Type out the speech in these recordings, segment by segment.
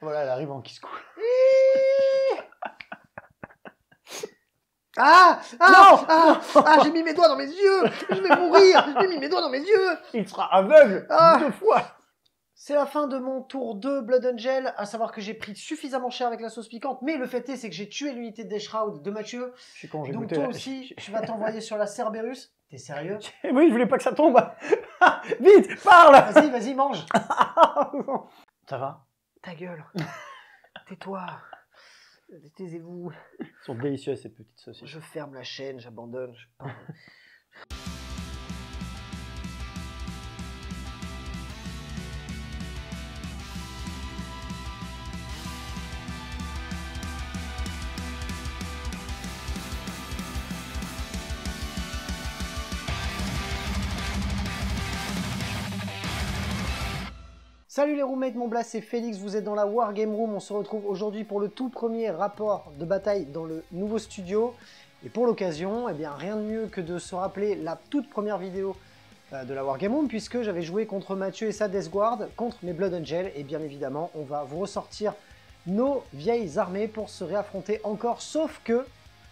Voilà, elle arrive en kiss cool. J'ai mis mes doigts dans mes yeux. Je vais mourir. J'ai mis mes doigts dans mes yeux. Il sera aveugle 2 fois. C'est la fin de mon tour 2 Blood Angel, à savoir que j'ai pris suffisamment cher avec la sauce piquante, mais le fait est, c'est que j'ai tué l'unité de Death Shroud de Mathieu. Je suis con, j'ai Donc goûté toi la- aussi, tu vas t'envoyer sur la Cerberus. T'es sérieux? Oui, je voulais pas que ça tombe. Vite, parle. Vas-y, mange. Ça va? Ta gueule. Tais-toi. Taisez-vous. Elles sont délicieuses ces petites saucisses. Je ferme la chaîne, j'abandonne. Salut les roommates, mon blast c'est Félix, vous êtes dans la Wargame Room, on se retrouve aujourd'hui pour le tout premier rapport de bataille dans le nouveau studio. Et pour l'occasion, eh bien rien de mieux que de se rappeler la toute première vidéo de la Wargame Room, puisque j'avais joué contre Mathieu et sa Death Guard, contre mes Blood Angel, et bien évidemment on va vous ressortir nos vieilles armées pour se réaffronter encore, sauf que,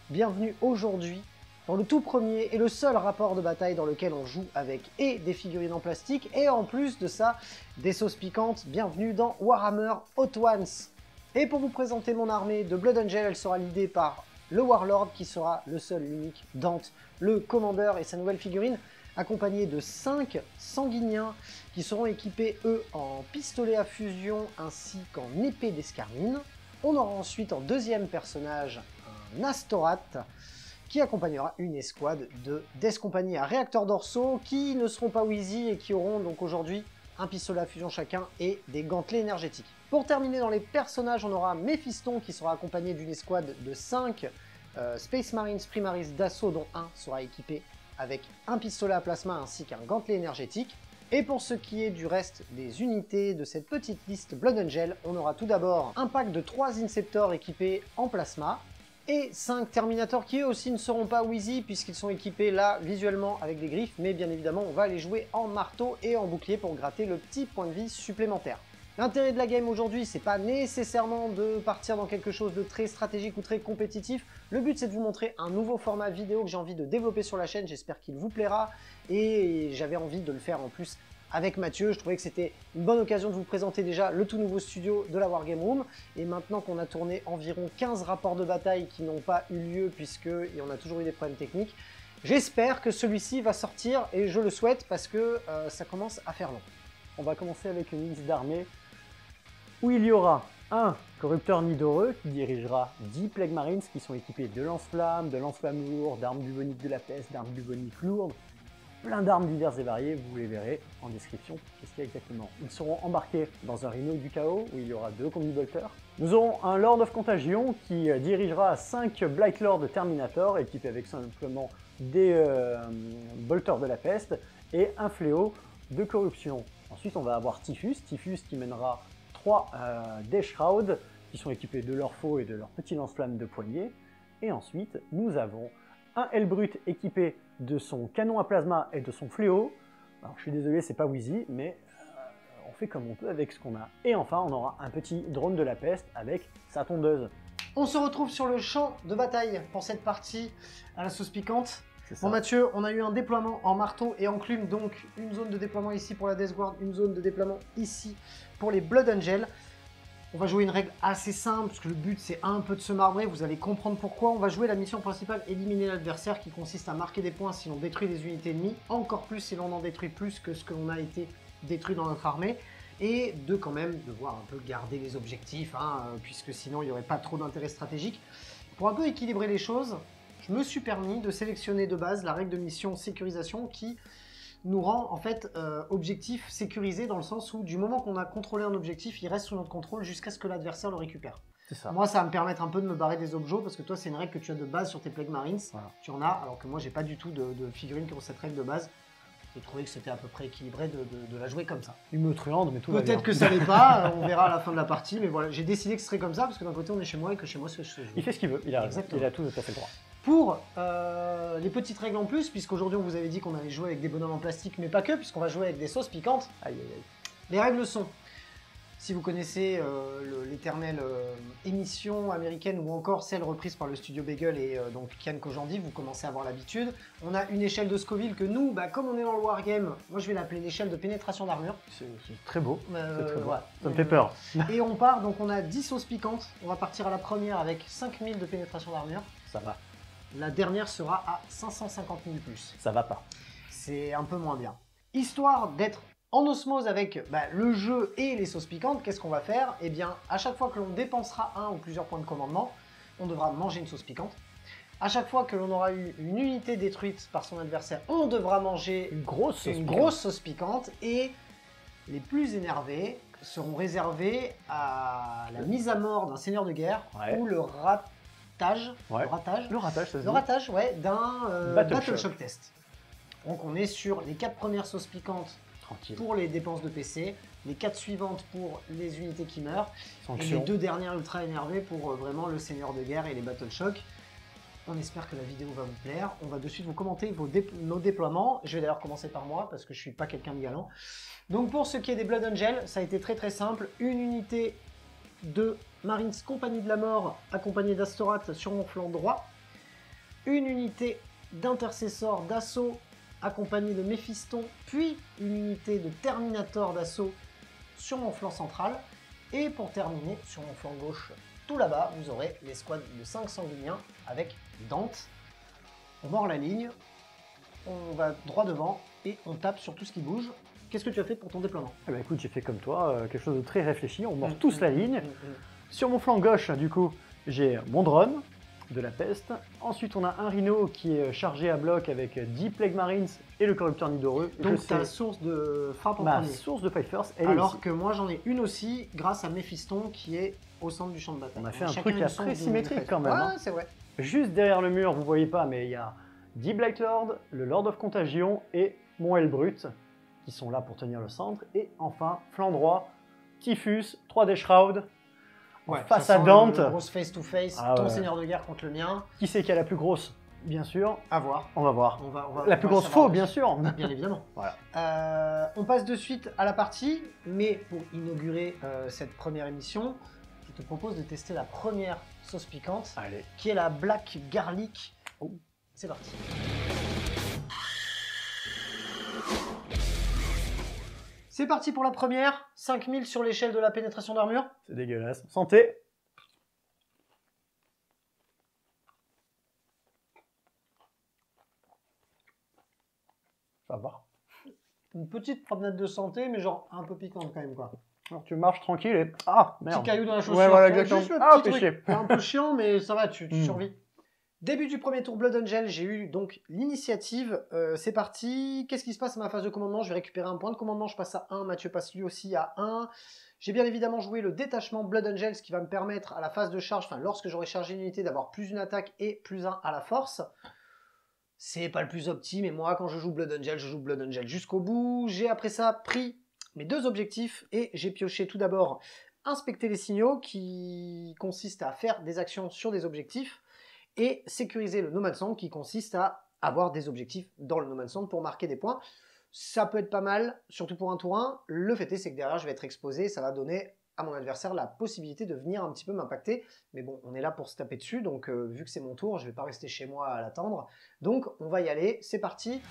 bienvenue aujourd'hui dans le tout premier et le seul rapport de bataille dans lequel on joue avec et des figurines en plastique et en plus de ça, des sauces piquantes. Bienvenue dans Warhammer Hot Ones. Et pour vous présenter mon armée de Blood Angel, elle sera leadée par le Warlord qui sera le seul, l'unique Dante, le commandeur et sa nouvelle figurine, accompagné de 5 sanguiniens qui seront équipés eux en pistolet à fusion ainsi qu'en épée d'escarmine. On aura ensuite en deuxième personnage un Astorat qui accompagnera une escouade de Death Company à réacteurs dorsaux qui ne seront pas Wheezy et qui auront donc aujourd'hui un pistolet à fusion chacun et des gantelets énergétiques. Pour terminer dans les personnages, on aura Mephiston qui sera accompagné d'une escouade de 5 Space Marines Primaris d'assaut dont un sera équipé avec un pistolet à plasma ainsi qu'un gantelet énergétique. Et pour ce qui est du reste des unités de cette petite liste Blood Angel, on aura tout d'abord un pack de 3 Inceptors équipés en plasma, et 5 Terminators qui eux aussi ne seront pas Wheezy puisqu'ils sont équipés là visuellement avec des griffes, mais bien évidemment on va les jouer en marteau et en bouclier pour gratter le petit point de vie supplémentaire. L'intérêt de la game aujourd'hui, c'est pas nécessairement de partir dans quelque chose de très stratégique ou très compétitif. Le but c'est de vous montrer un nouveau format vidéo que j'ai envie de développer sur la chaîne, j'espère qu'il vous plaira et j'avais envie de le faire en plus avec Mathieu. Je trouvais que c'était une bonne occasion de vous présenter déjà le tout nouveau studio de la Wargame Room. Et maintenant qu'on a tourné environ 15 rapports de bataille qui n'ont pas eu lieu puisqu'on a toujours eu des problèmes techniques, j'espère que celui-ci va sortir et je le souhaite parce que ça commence à faire long. On va commencer avec une liste d'armées où il y aura un corrupteur nidoreux qui dirigera 10 Plague Marines qui sont équipés de lance-flammes lourds, d'armes buboniques de la peste, d'armes buboniques lourdes, plein d'armes diverses et variées, vous les verrez en description qu'est-ce qu'il y a exactement. Ils seront embarqués dans un Rhino du Chaos où il y aura 2 combi-bolters. Nous aurons un Lord of Contagion qui dirigera 5 Blight Lord Terminator équipés avec simplement des bolters de la peste et un fléau de corruption. Ensuite on va avoir Typhus qui mènera 3 Death Shroud qui sont équipés de leur faux et de leur petit lance-flamme de poignée. Et ensuite nous avons un Hellbrut équipé de son canon à plasma et de son fléau. Alors je suis désolé, c'est pas Wheezy, mais on fait comme on peut avec ce qu'on a. Et enfin, on aura un petit drone de la peste avec sa tondeuse. On se retrouve sur le champ de bataille pour cette partie à la sauce piquante. Ça. Bon Mathieu, on a eu un déploiement en marteau et enclume, donc une zone de déploiement ici pour la Death Guard, une zone de déploiement ici pour les Blood Angel. On va jouer une règle assez simple, parce que le but c'est un peu de se marbrer, vous allez comprendre pourquoi. On va jouer la mission principale, éliminer l'adversaire, qui consiste à marquer des points si l'on détruit des unités ennemies, encore plus si l'on en détruit plus que ce que l'on a été détruit dans notre armée, et de quand même devoir un peu garder les objectifs, puisque sinon il n'y aurait pas trop d'intérêt stratégique. Pour un peu équilibrer les choses, je me suis permis de sélectionner de base la règle de mission sécurisation qui nous rend en fait objectif sécurisé dans le sens où du moment qu'on a contrôlé un objectif, il reste sous notre contrôle jusqu'à ce que l'adversaire le récupère. C'est ça. Moi, ça va me permettre un peu de me barrer des objets parce que toi, c'est une règle que tu as de base sur tes Plague Marines. Voilà. Tu en as, alors que moi, j'ai pas du tout de figurines qui ont cette règle de base. J'ai trouvé que c'était à peu près équilibré de la jouer comme ça. Il me truande, mais tout va bien. Peut-être que ça l'est pas, on verra à la fin de la partie, mais voilà, j'ai décidé que ce serait comme ça parce que d'un côté, on est chez moi et que chez moi, c'est ce que je joue. Il fait ce qu'il veut, il a Exactement. Il a tout à fait le droit. Pour les petites règles en plus, puisqu'aujourd'hui on vous avait dit qu'on allait jouer avec des bonhommes en plastique, mais pas que, puisqu'on va jouer avec des sauces piquantes. Aïe aïe aïe. Les règles sont Si vous connaissez l'éternelle émission américaine ou encore celle reprise par le studio Beagle et donc Kian Kojandi, vous commencez à avoir l'habitude. On a une échelle de Scoville que nous, comme on est dans le wargame, moi je vais l'appeler l'échelle de pénétration d'armure. C'est très beau. C'est très beau. Ouais. Ça me fait peur. Et on part, donc on a 10 sauces piquantes. On va partir à la première avec 5000 de pénétration d'armure. Ça va. La dernière sera à 550 000 plus. Ça va pas. C'est un peu moins bien. Histoire d'être en osmose avec le jeu et les sauces piquantes, qu'est-ce qu'on va faire? Eh bien, à chaque fois que l'on dépensera un ou plusieurs points de commandement, on devra manger une sauce piquante. À chaque fois que l'on aura eu une unité détruite par son adversaire, on devra manger une grosse sauce piquante. Et les plus énervés seront réservés à la mise à mort d'un seigneur de guerre ou le ratage. Ouais. Le ratage, d'un Battle Shock test. Donc on est sur les 4 premières sauces piquantes pour les dépenses de PC, les 4 suivantes pour les unités qui meurent, et les 2 dernières ultra énervées pour vraiment le seigneur de guerre et les Battle Shock. On espère que la vidéo va vous plaire. On va de suite vous commenter nos déploiements. Je vais d'ailleurs commencer par moi parce que je suis pas quelqu'un de galant. Donc pour ce qui est des Blood Angel, ça a été très très simple. Une unité de Marines Compagnie de la Mort accompagnée d'Astorath sur mon flanc droit. Une unité d'intercesseurs d'assaut accompagné de Méphiston, puis une unité de Terminator d'assaut sur mon flanc central. Et pour terminer, sur mon flanc gauche, tout là-bas, vous aurez les squads de 5 sanguiniens avec Dante. On mord la ligne, on va droit devant et on tape sur tout ce qui bouge. Qu'est-ce que tu as fait pour ton déploiement? Eh ben écoute, j'ai fait comme toi, quelque chose de très réfléchi. On mord tous la ligne. Sur mon flanc gauche, du coup, j'ai mon drone de la peste. Ensuite, on a un rhino qui est chargé à bloc avec 10 Plague Marines et le corrupteur nidoreux. Donc ta source de frappe en premier. Ma source de Fight First, elle alors est ici. Que moi j'en ai une aussi grâce à Méphiston qui est au centre du champ de bataille. On a fait un truc très symétrique quand même. Ouais, c'est vrai. Juste derrière le mur, vous voyez pas, mais il y a 10 Black Lord, le Lord of Contagion et mon Hellbrut qui sont là pour tenir le centre. Et enfin, flanc droit, Typhus, 3D Shroud. Ouais, face à Dante. Grosse face to face, ton seigneur de guerre contre le mien. Qui c'est qui a la plus grosse? Bien sûr. À voir. On va voir. La plus grosse faux, bien sûr. Bien évidemment. Voilà. On passe de suite à la partie, mais pour inaugurer cette première émission, je te propose de tester la première sauce piquante, qui est la Black Garlic. Oh. C'est parti. C'est parti pour la première, 5000 sur l'échelle de la pénétration d'armure. C'est dégueulasse. Santé. Ça va. Une petite promenade de santé, mais genre un peu piquante quand même quoi. Alors tu marches tranquille et... Ah, merde. Petit caillou dans la chaussure. Ouais, voilà, exactement. Juste le Ah, petit péché. truc. C'est un peu chiant, mais ça va, tu survis. Début du premier tour Blood Angel, j'ai eu donc l'initiative. C'est parti. Qu'est-ce qui se passe à ma phase de commandement? Je vais récupérer un point de commandement. Je passe à 1. Mathieu passe lui aussi à 1. J'ai bien évidemment joué le détachement Blood Angel, ce qui va me permettre à la phase de charge, enfin lorsque j'aurai chargé une unité, d'avoir plus une attaque et plus 1 à la force. C'est pas le plus opti, mais moi quand je joue Blood Angel, je joue Blood Angel jusqu'au bout. J'ai après ça pris mes 2 objectifs et j'ai pioché tout d'abord inspecter les signaux qui consiste à faire des actions sur des objectifs et sécuriser le No Man's Land qui consiste à avoir des objectifs dans le No Man's Land pour marquer des points. Ça peut être pas mal, surtout pour un tour 1. Le fait est, c'est que derrière, je vais être exposé. Ça va donner à mon adversaire la possibilité de venir un petit peu m'impacter. Mais bon, on est là pour se taper dessus. Donc, vu que c'est mon tour, je vais pas rester chez moi à l'attendre. Donc, on va y aller. C'est parti.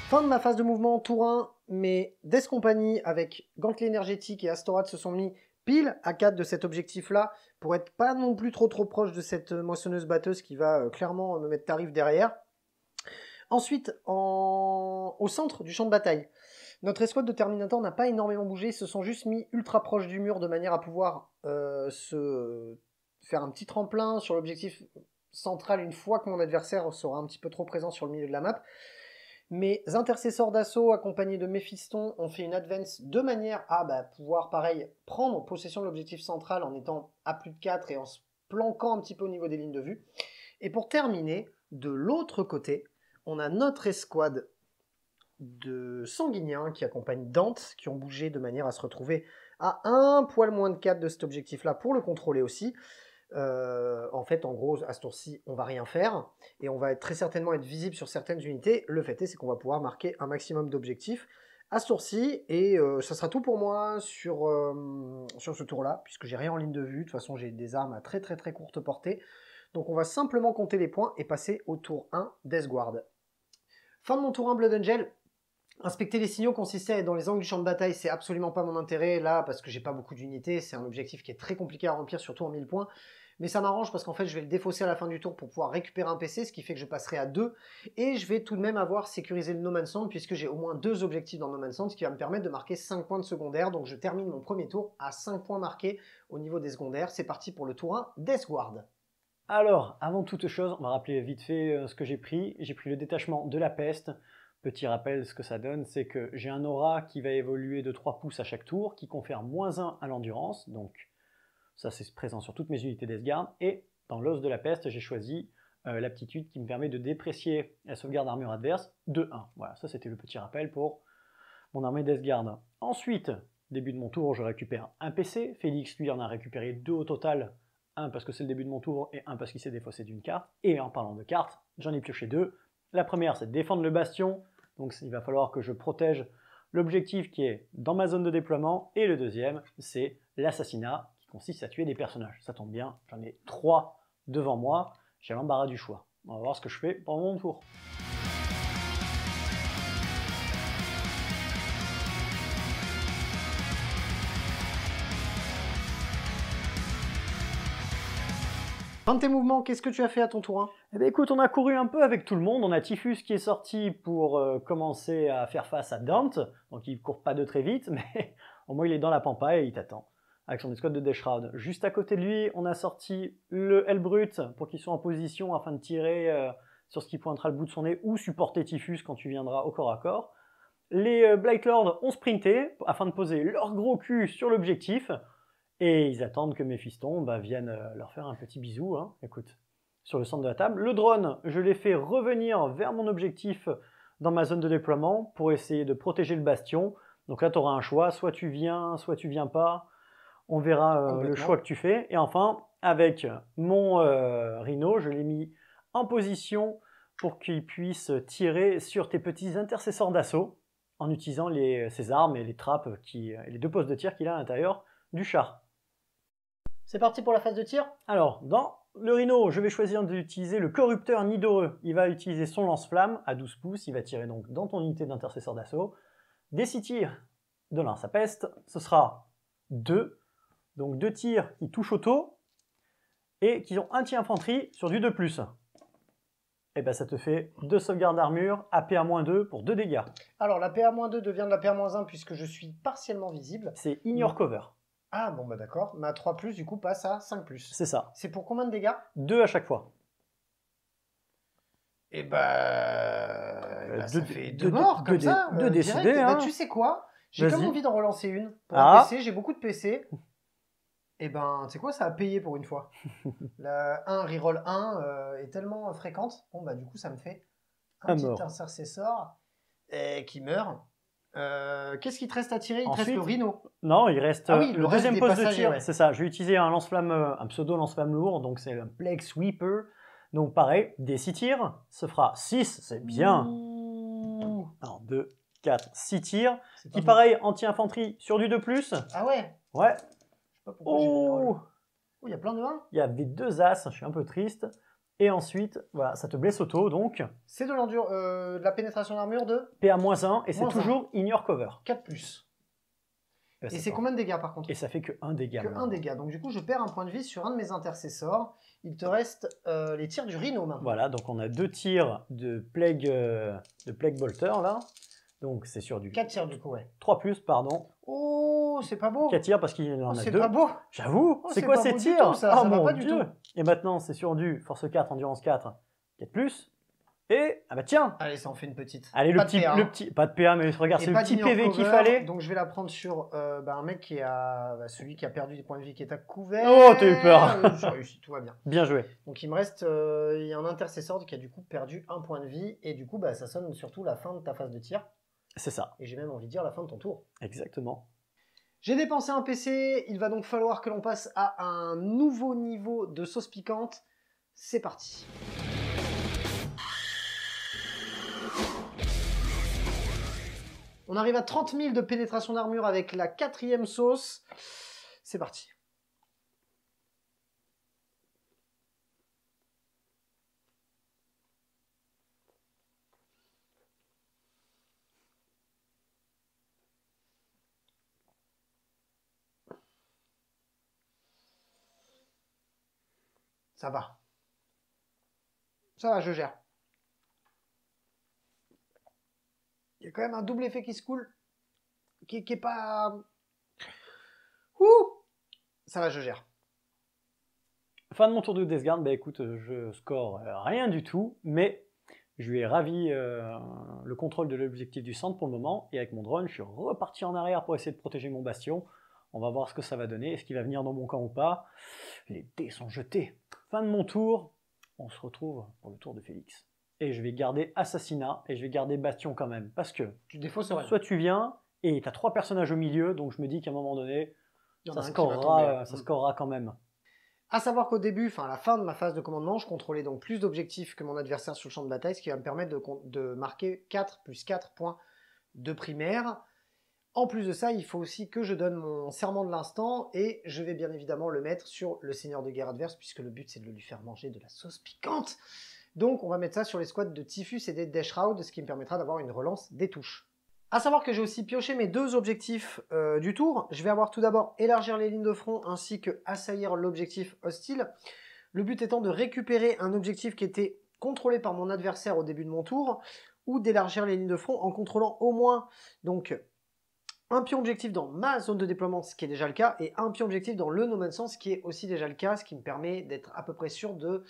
Fin de ma phase de mouvement, tour 1, mes Death Company avec Gantelet énergétique et Astorath se sont mis pile à 4 de cet objectif-là pour être pas non plus trop proche de cette moissonneuse batteuse qui va clairement me mettre tarif derrière. Ensuite, au centre du champ de bataille, notre escouade de Terminator n'a pas énormément bougé, ils se sont juste mis ultra proche du mur de manière à pouvoir se faire un petit tremplin sur l'objectif central une fois que mon adversaire sera un petit peu trop présent sur le milieu de la map. Mes intercesseurs d'assaut accompagnés de Méphiston ont fait une advance de manière à pouvoir, pareil, prendre possession de l'objectif central en étant à plus de 4 et en se planquant un petit peu au niveau des lignes de vue. Et pour terminer, de l'autre côté, on a notre escouade de sanguiniens qui accompagnent Dante, qui ont bougé de manière à se retrouver à un poil moins de 4 de cet objectif-là pour le contrôler aussi. En fait, en gros, à ce tour-ci, on va rien faire et on va très certainement être visible sur certaines unités. Le fait est, c'est qu'on va pouvoir marquer un maximum d'objectifs à ce tour-ci et ça sera tout pour moi sur ce tour-là, puisque j'ai rien en ligne de vue. De toute façon, j'ai des armes à très courte portée. Donc on va simplement compter les points et passer au tour 1 Death Guard. Fin de mon tour 1 Blood Angel. Inspecter les signaux consistait à être dans les angles du champ de bataille, c'est absolument pas mon intérêt là parce que j'ai pas beaucoup d'unités, c'est un objectif qui est très compliqué à remplir, surtout en 1000 points. Mais ça m'arrange parce qu'en fait je vais le défausser à la fin du tour pour pouvoir récupérer un PC, ce qui fait que je passerai à 2. Et je vais tout de même avoir sécurisé le No Man's Land puisque j'ai au moins 2 objectifs dans No Man's Land, ce qui va me permettre de marquer 5 points de secondaire. Donc je termine mon premier tour à 5 points marqués au niveau des secondaires. C'est parti pour le tour 1, Death Guard. Alors, avant toute chose, on va rappeler vite fait ce que j'ai pris. J'ai pris le détachement de la peste. Petit rappel, ce que ça donne, c'est que j'ai un aura qui va évoluer de 3 pouces à chaque tour, qui confère -1 à l'endurance, donc ça c'est présent sur toutes mes unités Death Guard, et dans l'os de la peste, j'ai choisi l'aptitude qui me permet de déprécier la sauvegarde armure adverse de 1. Voilà, ça c'était le petit rappel pour mon armée Death Guard. Ensuite, début de mon tour, je récupère un PC. Félix, lui, en a récupéré 2 au total, un parce que c'est le début de mon tour, et un parce qu'il s'est défaussé d'une carte. Et en parlant de cartes, j'en ai pioché 2. La première, c'est défendre le bastion. Donc il va falloir que je protège l'objectif qui est dans ma zone de déploiement. Et le deuxième, c'est l'assassinat, qui consiste à tuer des personnages. Ça tombe bien, j'en ai 3 devant moi. J'ai l'embarras du choix. On va voir ce que je fais pendant mon tour. Fin de tes mouvements, qu'est-ce que tu as fait à ton tour 1? Eh bien, écoute, on a couru un peu avec tout le monde. On a Typhus qui est sorti pour commencer à faire face à Dante. Donc il ne court pas de très vite, mais au moins il est dans la pampa et il t'attend avec son escouade de Death Shroud. Juste à côté de lui, on a sorti le Hellbrut pour qu'il soit en position afin de tirer sur ce qui pointera le bout de son nez ou supporter Typhus quand tu viendras au corps à corps. Les Blight Lords ont sprinté afin de poser leur gros cul sur l'objectif. Et ils attendent que mes fistons viennent leur faire un petit bisou, hein. Écoute, sur le centre de la table. Le drone, je l'ai fait revenir vers mon objectif dans ma zone de déploiement pour essayer de protéger le bastion. Donc là, tu auras un choix, soit tu viens pas. On verra le choix que tu fais. Et enfin, avec mon Rhino, je l'ai mis en position pour qu'il puisse tirer sur tes petits intercesseurs d'assaut en utilisant ses armes et les trappes, les 2 postes de tir qu'il a à l'intérieur du char. C'est parti pour la phase de tir. Alors, dans le Rhino, je vais choisir d'utiliser le corrupteur nidoreux. Il va utiliser son lance-flamme à 12 pouces. Il va tirer donc dans ton unité d'intercesseur d'assaut. Des 6 tirs de lance à peste, ce sera 2. Donc 2 tirs qui touchent auto et qui ont un tir infanterie sur du 2+. Et bien ça te fait 2 sauvegardes d'armure, APA-2 pour 2 dégâts. Alors la PA-2 devient de la PA-1 puisque je suis partiellement visible. C'est Ignore Cover. Ah bon bah d'accord, ma 3+, du coup passe à 5+. C'est ça. C'est pour combien de dégâts? 2 à chaque fois. Et bah ça fait 2 morts comme ça. 2 décédés. Hein. Tu sais quoi? J'ai comme envie d'en relancer une. Pour un PC, j'ai beaucoup de PC. Et ben tu sais quoi, ça a payé pour une fois. La 1 reroll 1 est tellement fréquente. Bon bah du coup ça me fait un petit intercesseur qui meurt. Qu'est-ce qu'il te reste à tirer? Il te reste le Rhino. Non, il reste le deuxième poste de tir. Ouais. C'est ça, je vais utiliser un lance-flamme, un pseudo lance-flamme lourd, donc c'est un Plague Sweeper. Donc pareil, des 6 tirs, ça fera 6, c'est bien. 1, 2, 4, 6 tirs. Qui pareil, anti-infanterie sur du 2+. Ah ouais? Ouais. Je sais pas pourquoi oh, il y a plein de 1. Il y avait 2 as, je suis un peu triste. Et ensuite, voilà, ça te blesse auto, donc... C'est de la pénétration d'armure de PA-1, et c'est toujours Ignore Cover. 4+. Et c'est combien de dégâts par contre? Et ça fait que 1 dégât. Que 1 dégât. Donc du coup, je perds un point de vie sur un de mes intercesseurs. Il te reste les tirs du Rhino maintenant. Voilà, donc on a 2 tirs de Plague Bolter là. Donc c'est sur du... 4 tirs du coup, ouais. 3+, pardon. Oh, c'est pas beau. 4 tirs parce qu'il en a 2. C'est pas beau. J'avoue, c'est quoi ces tirs? Tout, ça va pas du tout. Et maintenant, c'est sur du Force 4, Endurance 4, 4+. Et, ah bah tiens. Allez, ça en fait une petite. Allez, pas de PA, mais regarde, c'est le petit PV qu'il fallait. Donc je vais la prendre sur un mec qui a, celui qui a perdu des points de vie, qui est à couvert. Oh, t'as eu peur. J'ai réussi, tout va bien. Bien joué. Donc il me reste, il y a un intercesseur qui a du coup perdu un point de vie, et du coup, ça sonne surtout la fin de ta phase de tir. C'est ça. Et j'ai même envie de dire la fin de ton tour. Exactement. J'ai dépensé un PC, il va donc falloir que l'on passe à un nouveau niveau de sauce piquante. C'est parti. On arrive à 30 000 de pénétration d'armure avec la 4e sauce. C'est parti. Ça va. Ça va, je gère. Il y a quand même un double effet qui se coule. Qui est pas... Ouh! Ça va, je gère. Fin de mon tour de Death Guard, bah écoute, je score rien du tout, mais je lui ai ravi le contrôle de l'objectif du centre pour le moment, et avec mon drone, je suis reparti en arrière pour essayer de protéger mon bastion. On va voir ce que ça va donner, est-ce qu'il va venir dans mon camp ou pas. Les dés sont jetés. Fin de mon tour, on se retrouve pour le tour de Félix. Et je vais garder assassinat, et je vais garder bastion quand même, parce que soit tu viens, et tu as 3 personnages au milieu, donc je me dis qu'à un moment donné, ça scorera quand même. À savoir qu'au début, à la fin de ma phase de commandement, je contrôlais donc plus d'objectifs que mon adversaire sur le champ de bataille, ce qui va me permettre de marquer 4 plus 4 points de primaire. En plus de ça, il faut aussi que je donne mon serment de l'instant, et je vais bien évidemment le mettre sur le seigneur de guerre adverse, puisque le but c'est de lui faire manger de la sauce piquante. Donc on va mettre ça sur les squads de Typhus et des Deshroud, ce qui me permettra d'avoir une relance des touches. A savoir que j'ai aussi pioché mes 2 objectifs du tour. Je vais avoir tout d'abord élargir les lignes de front ainsi que assaillir l'objectif hostile. Le but étant de récupérer un objectif qui était contrôlé par mon adversaire au début de mon tour, ou d'élargir les lignes de front en contrôlant au moins donc un pion objectif dans ma zone de déploiement, ce qui est déjà le cas, et un pion objectif dans le No Man's Land, ce qui est aussi déjà le cas, ce qui me permet d'être à peu près sûr de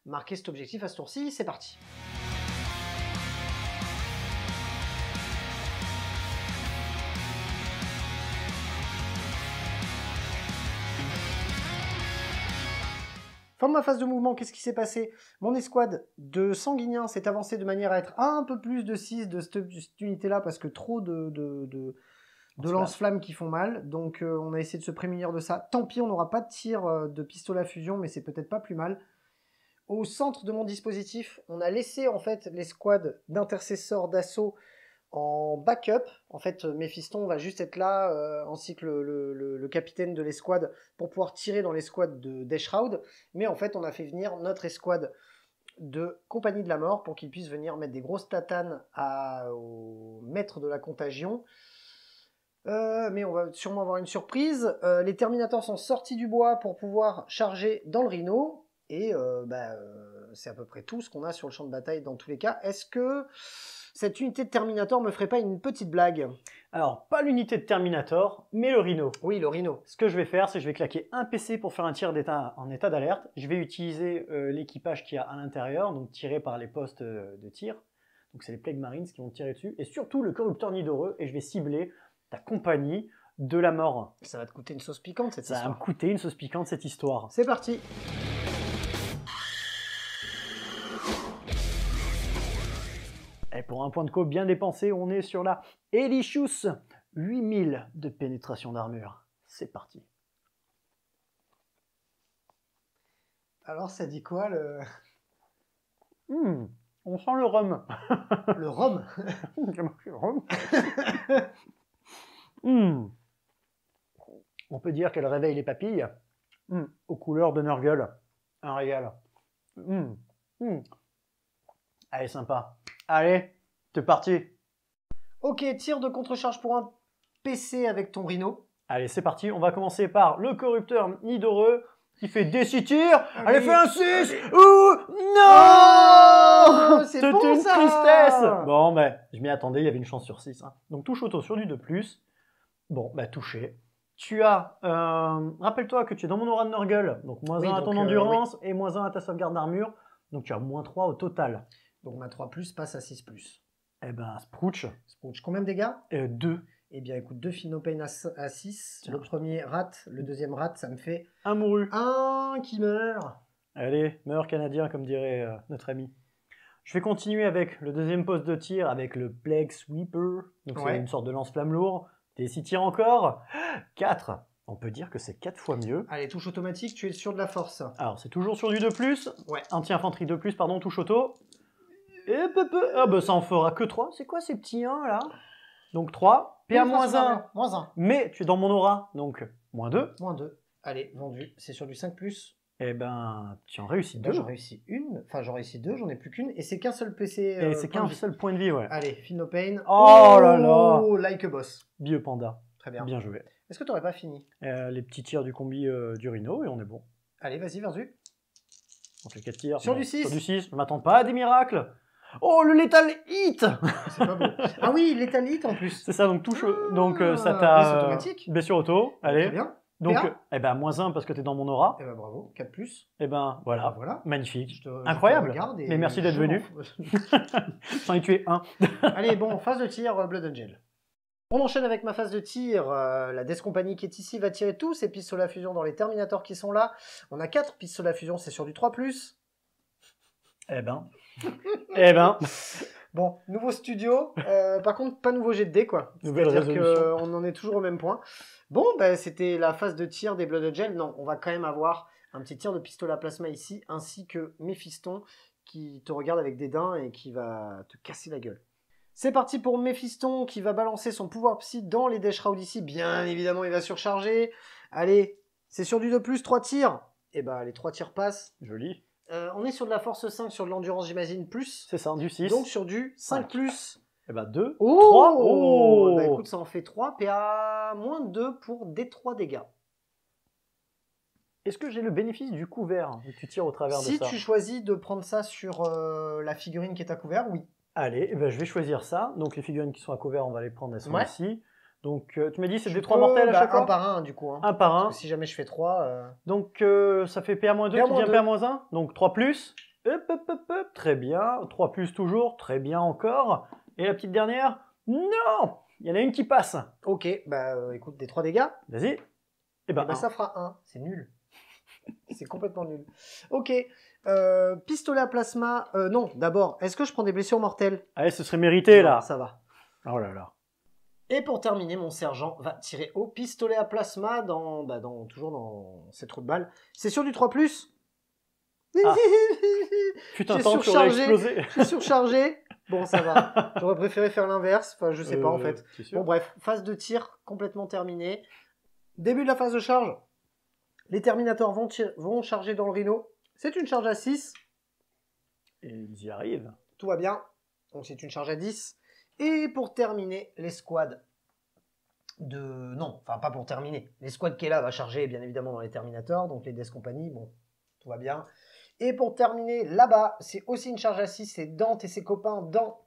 marquer cet objectif à ce tour-ci. C'est parti. Fin de ma phase de mouvement, qu'est-ce qui s'est passé? Mon escouade de sanguiniens s'est avancée de manière à être un peu plus de 6 de cette unité-là, parce que trop de lance-flammes qui font mal. Donc on a essayé de se prémunir de ça. Tant pis, on n'aura pas de tir de pistolet à fusion, mais c'est peut-être pas plus mal. Au centre de mon dispositif, on a laissé en fait l'escouade d'intercesseurs d'assaut en backup. En fait, Méphiston va juste être là, ainsi que le capitaine de l'escouade, pour pouvoir tirer dans l'escouade de Deshroud. Mais en fait, on a fait venir notre escouade de Compagnie de la Mort pour qu'ils puissent venir mettre des grosses tatanes au maître de la contagion. Mais on va sûrement avoir une surprise. Les Terminators sont sortis du bois pour pouvoir charger dans le Rhino. Et c'est à peu près tout ce qu'on a sur le champ de bataille dans tous les cas. Est-ce que cette unité de Terminator me ferait pas une petite blague? Alors, pas l'unité de Terminator, mais le Rhino. Oui, le Rhino. Ce que je vais faire, c'est que je vais claquer un PC pour faire un tir en état d'alerte. Je vais utiliser l'équipage qu'il y a à l'intérieur, donc tiré par les postes de tir. Donc c'est les Plague Marines qui vont tirer dessus. Et surtout le corrupteur nidoreux, et je vais cibler ta compagnie de la mort. Ça va te coûter une sauce piquante cette histoire. Ça va me coûter une sauce piquante cette histoire. C'est parti. Et pour un point de co bien dépensé, on est sur la Elicious. 8000 de pénétration d'armure. C'est parti. Alors ça dit quoi le... On sent le rhum. Le rhum. J'ai marqué le rhum. On peut dire qu'elle réveille les papilles aux couleurs de Nurgle. Un régal. Allez, sympa. Allez, c'est parti. Ok, tir de contre-charge pour un PC avec ton Rhino. Allez, c'est parti. On va commencer par le corrupteur nidoreux qui fait des 6 tirs. Allez, fais un 6. Ouh, non, c'est bon, une ça. tristesse. Bon, ben, je m'y attendais, il y avait une chance sur 6. Hein. Donc, touche auto sur du 2+. Bon, bah, touché. Tu as, rappelle-toi que tu es dans mon aura de Nurgle, donc moins 1 à ton endurance et moins 1 à ta sauvegarde d'armure. Donc, tu as moins 3 au total. Donc, ma 3+ passe à 6+. Eh ben, Sprouch. Combien de dégâts? 2. Eh bien, écoute, 2 Finopane à 6. Tiens. Le premier rate, le deuxième rate, ça me fait... Un mouru. Un qui meurt. Allez, meurs canadien, comme dirait notre ami. Je vais continuer avec le deuxième poste de tir, avec le Plague Sweeper. Donc, c'est une sorte de lance-flamme lourd. Et 6 tirs encore. 4. On peut dire que c'est 4 fois mieux. Allez, touche automatique, tu es sûr de la force. Alors, c'est toujours sur du 2+. Ouais. Anti-infanterie 2+, pardon, touche auto. Et ah bah ça en fera que 3. C'est quoi ces petits 1 là? Donc 3. PA moins 1. Moins 1. Mais tu es dans mon aura, donc moins 2. Moins 2. Allez, vendu. C'est sur du 5+. Eh ben, tu en réussis 2. J'en réussis une. Enfin, j'en réussis 2, j'en ai plus qu'une. Et c'est qu'un seul PC. Et c'est qu'un seul point de vie, ouais. Allez, feel no pain. Oh là là. Like a boss. Bieux panda. Très bien. Bien joué. Est-ce que tu n'aurais pas fini? Les petits tirs du combi du Rhino et on est bon. Allez, vas-y, vendu. On fait 4 tirs. Sur du 6. Sur du 6. Je m'attends pas à des miracles. Oh, le Lethal Hit. C'est pas beau. Ah oui, Lethal Hit en plus. C'est ça, donc touche. Donc ça t'a. Blessure automatique. Blessure auto. Allez. Très bien. Donc, PA. eh ben, moins 1 parce que t'es dans mon aura. Eh ben bravo, 4+. Eh ben, voilà. Voilà. Magnifique. Je Incroyable. te regarde et Mais merci d'être je venu. J'en ai tué un. Allez, bon, phase de tir, Blood Angel. On enchaîne avec ma phase de tir. La Death Company qui est ici va tirer tous ses pistolets à fusion dans les Terminators qui sont là. On a 4 pistolets à fusion, c'est sur du 3+. Eh ben. Eh ben. Bon, nouveau studio. Par contre, pas nouveau jet de dés, quoi. Nouvelle C'est-à-dire résolution. qu'on en est toujours au même point. Bon, ben, c'était la phase de tir des Blood Angel. Non, on va quand même avoir un petit tir de pistolet à plasma ici, ainsi que Méphiston qui te regarde avec dédain et qui va te casser la gueule. C'est parti pour Méphiston qui va balancer son pouvoir psy dans les Death Shroud ici. Bien évidemment, il va surcharger. Allez, c'est sur du 2+, 3 tirs. Et ben, les 3 tirs passent. Joli. On est sur de la force 5, sur de l'endurance, j'imagine, plus. C'est ça, du 6. Donc sur du 5+. Eh ben, 2. Oh 3. Oh bah écoute, ça en fait 3. PA moins 2 pour D3 dégâts. Est-ce que j'ai le bénéfice du couvert que tu tires au travers de ça? Si tu choisis de prendre ça sur la figurine qui est à couvert, oui. Allez, eh ben, je vais choisir ça. Donc les figurines qui sont à couvert, on va les prendre, elles sont Ouais. ici. Donc tu m'as dit c'est Je des 3 peux, mortels à bah, chaque fois? un par un, du coup. Hein. Un par un. Parce que si jamais je fais 3... Donc ça fait PA-2 qui PA-2. devient PA-1. Donc 3+. Hop, hop, hop, hop. Très bien. 3+, toujours. Très bien encore. Et la petite dernière? Non! Il y en a une qui passe. Ok, bah écoute, des 3 dégâts. Vas-y. Eh ben, Bah, un. ça fera 1. C'est nul. C'est complètement nul. Ok. Pistolet à plasma. Non, d'abord, est-ce que je prends des blessures mortelles? Allez, ce serait mérité, là. Non, ça va. Oh là là. Et pour terminer, mon sergent va tirer au pistolet à plasma toujours dans ses trous de balles. C'est sur du 3+. Ah. Putain, J'ai tant que j'aurais surchargé. explosé. Je suis surchargé. Bon, ça va. J'aurais préféré faire l'inverse. Enfin, je sais pas en fait. C'est sûr. Bon, bref, phase de tir complètement terminée. Début de la phase de charge. Les Terminators vont charger dans le Rhino. C'est une charge à 6. Et ils y arrivent. Tout va bien. Donc c'est une charge à 10. Et pour terminer, les squads de... Non, enfin pas pour terminer. Les squads qui est là va charger bien évidemment dans les Terminators. Donc les Death Company, bon, tout va bien. Et pour terminer, là-bas, c'est aussi une charge à 6. C'est Dante et ses copains dans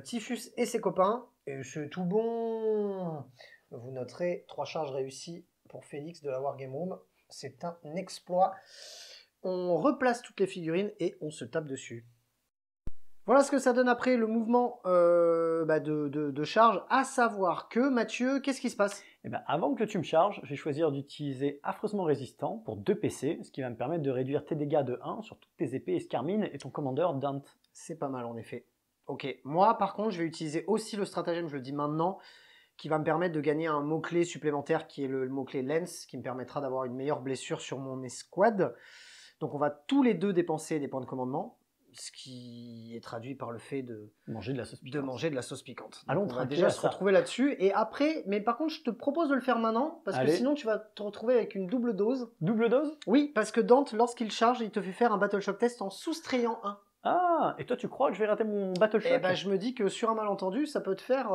Typhus et ses copains. Et c'est tout bon. Vous noterez 3 charges réussies pour Félix de la Wargame Room. C'est un exploit. On replace toutes les figurines et on se tape dessus. Voilà ce que ça donne après le mouvement de charge. À savoir que, Mathieu, qu'est-ce qui se passe? Eh ben, avant que tu me charges, je vais choisir d'utiliser Affreusement Résistant pour 2 PC, ce qui va me permettre de réduire tes dégâts de 1 sur toutes tes épées escarmines et ton commandeur Dante. C'est pas mal en effet. Ok, moi par contre je vais utiliser aussi le stratagème, je le dis maintenant, qui va me permettre de gagner un mot-clé supplémentaire qui est le mot-clé Lens, qui me permettra d'avoir une meilleure blessure sur mon escouade. Donc on va tous les deux dépenser des points de commandement, ce qui est traduit par le fait de manger de la sauce piquante. manger de la sauce piquante. Allons, on va trinquer déjà à se ça. retrouver là-dessus. Et après, mais par contre je te propose de le faire maintenant, parce Allez. que sinon tu vas te retrouver avec une double dose. Double dose? Oui, parce que Dante, lorsqu'il charge, il te fait faire un Battle Shock test en soustrayant 1. Ah, et toi tu crois que je vais rater mon Battle Shock? Et ben je me dis que sur un malentendu, ça peut te faire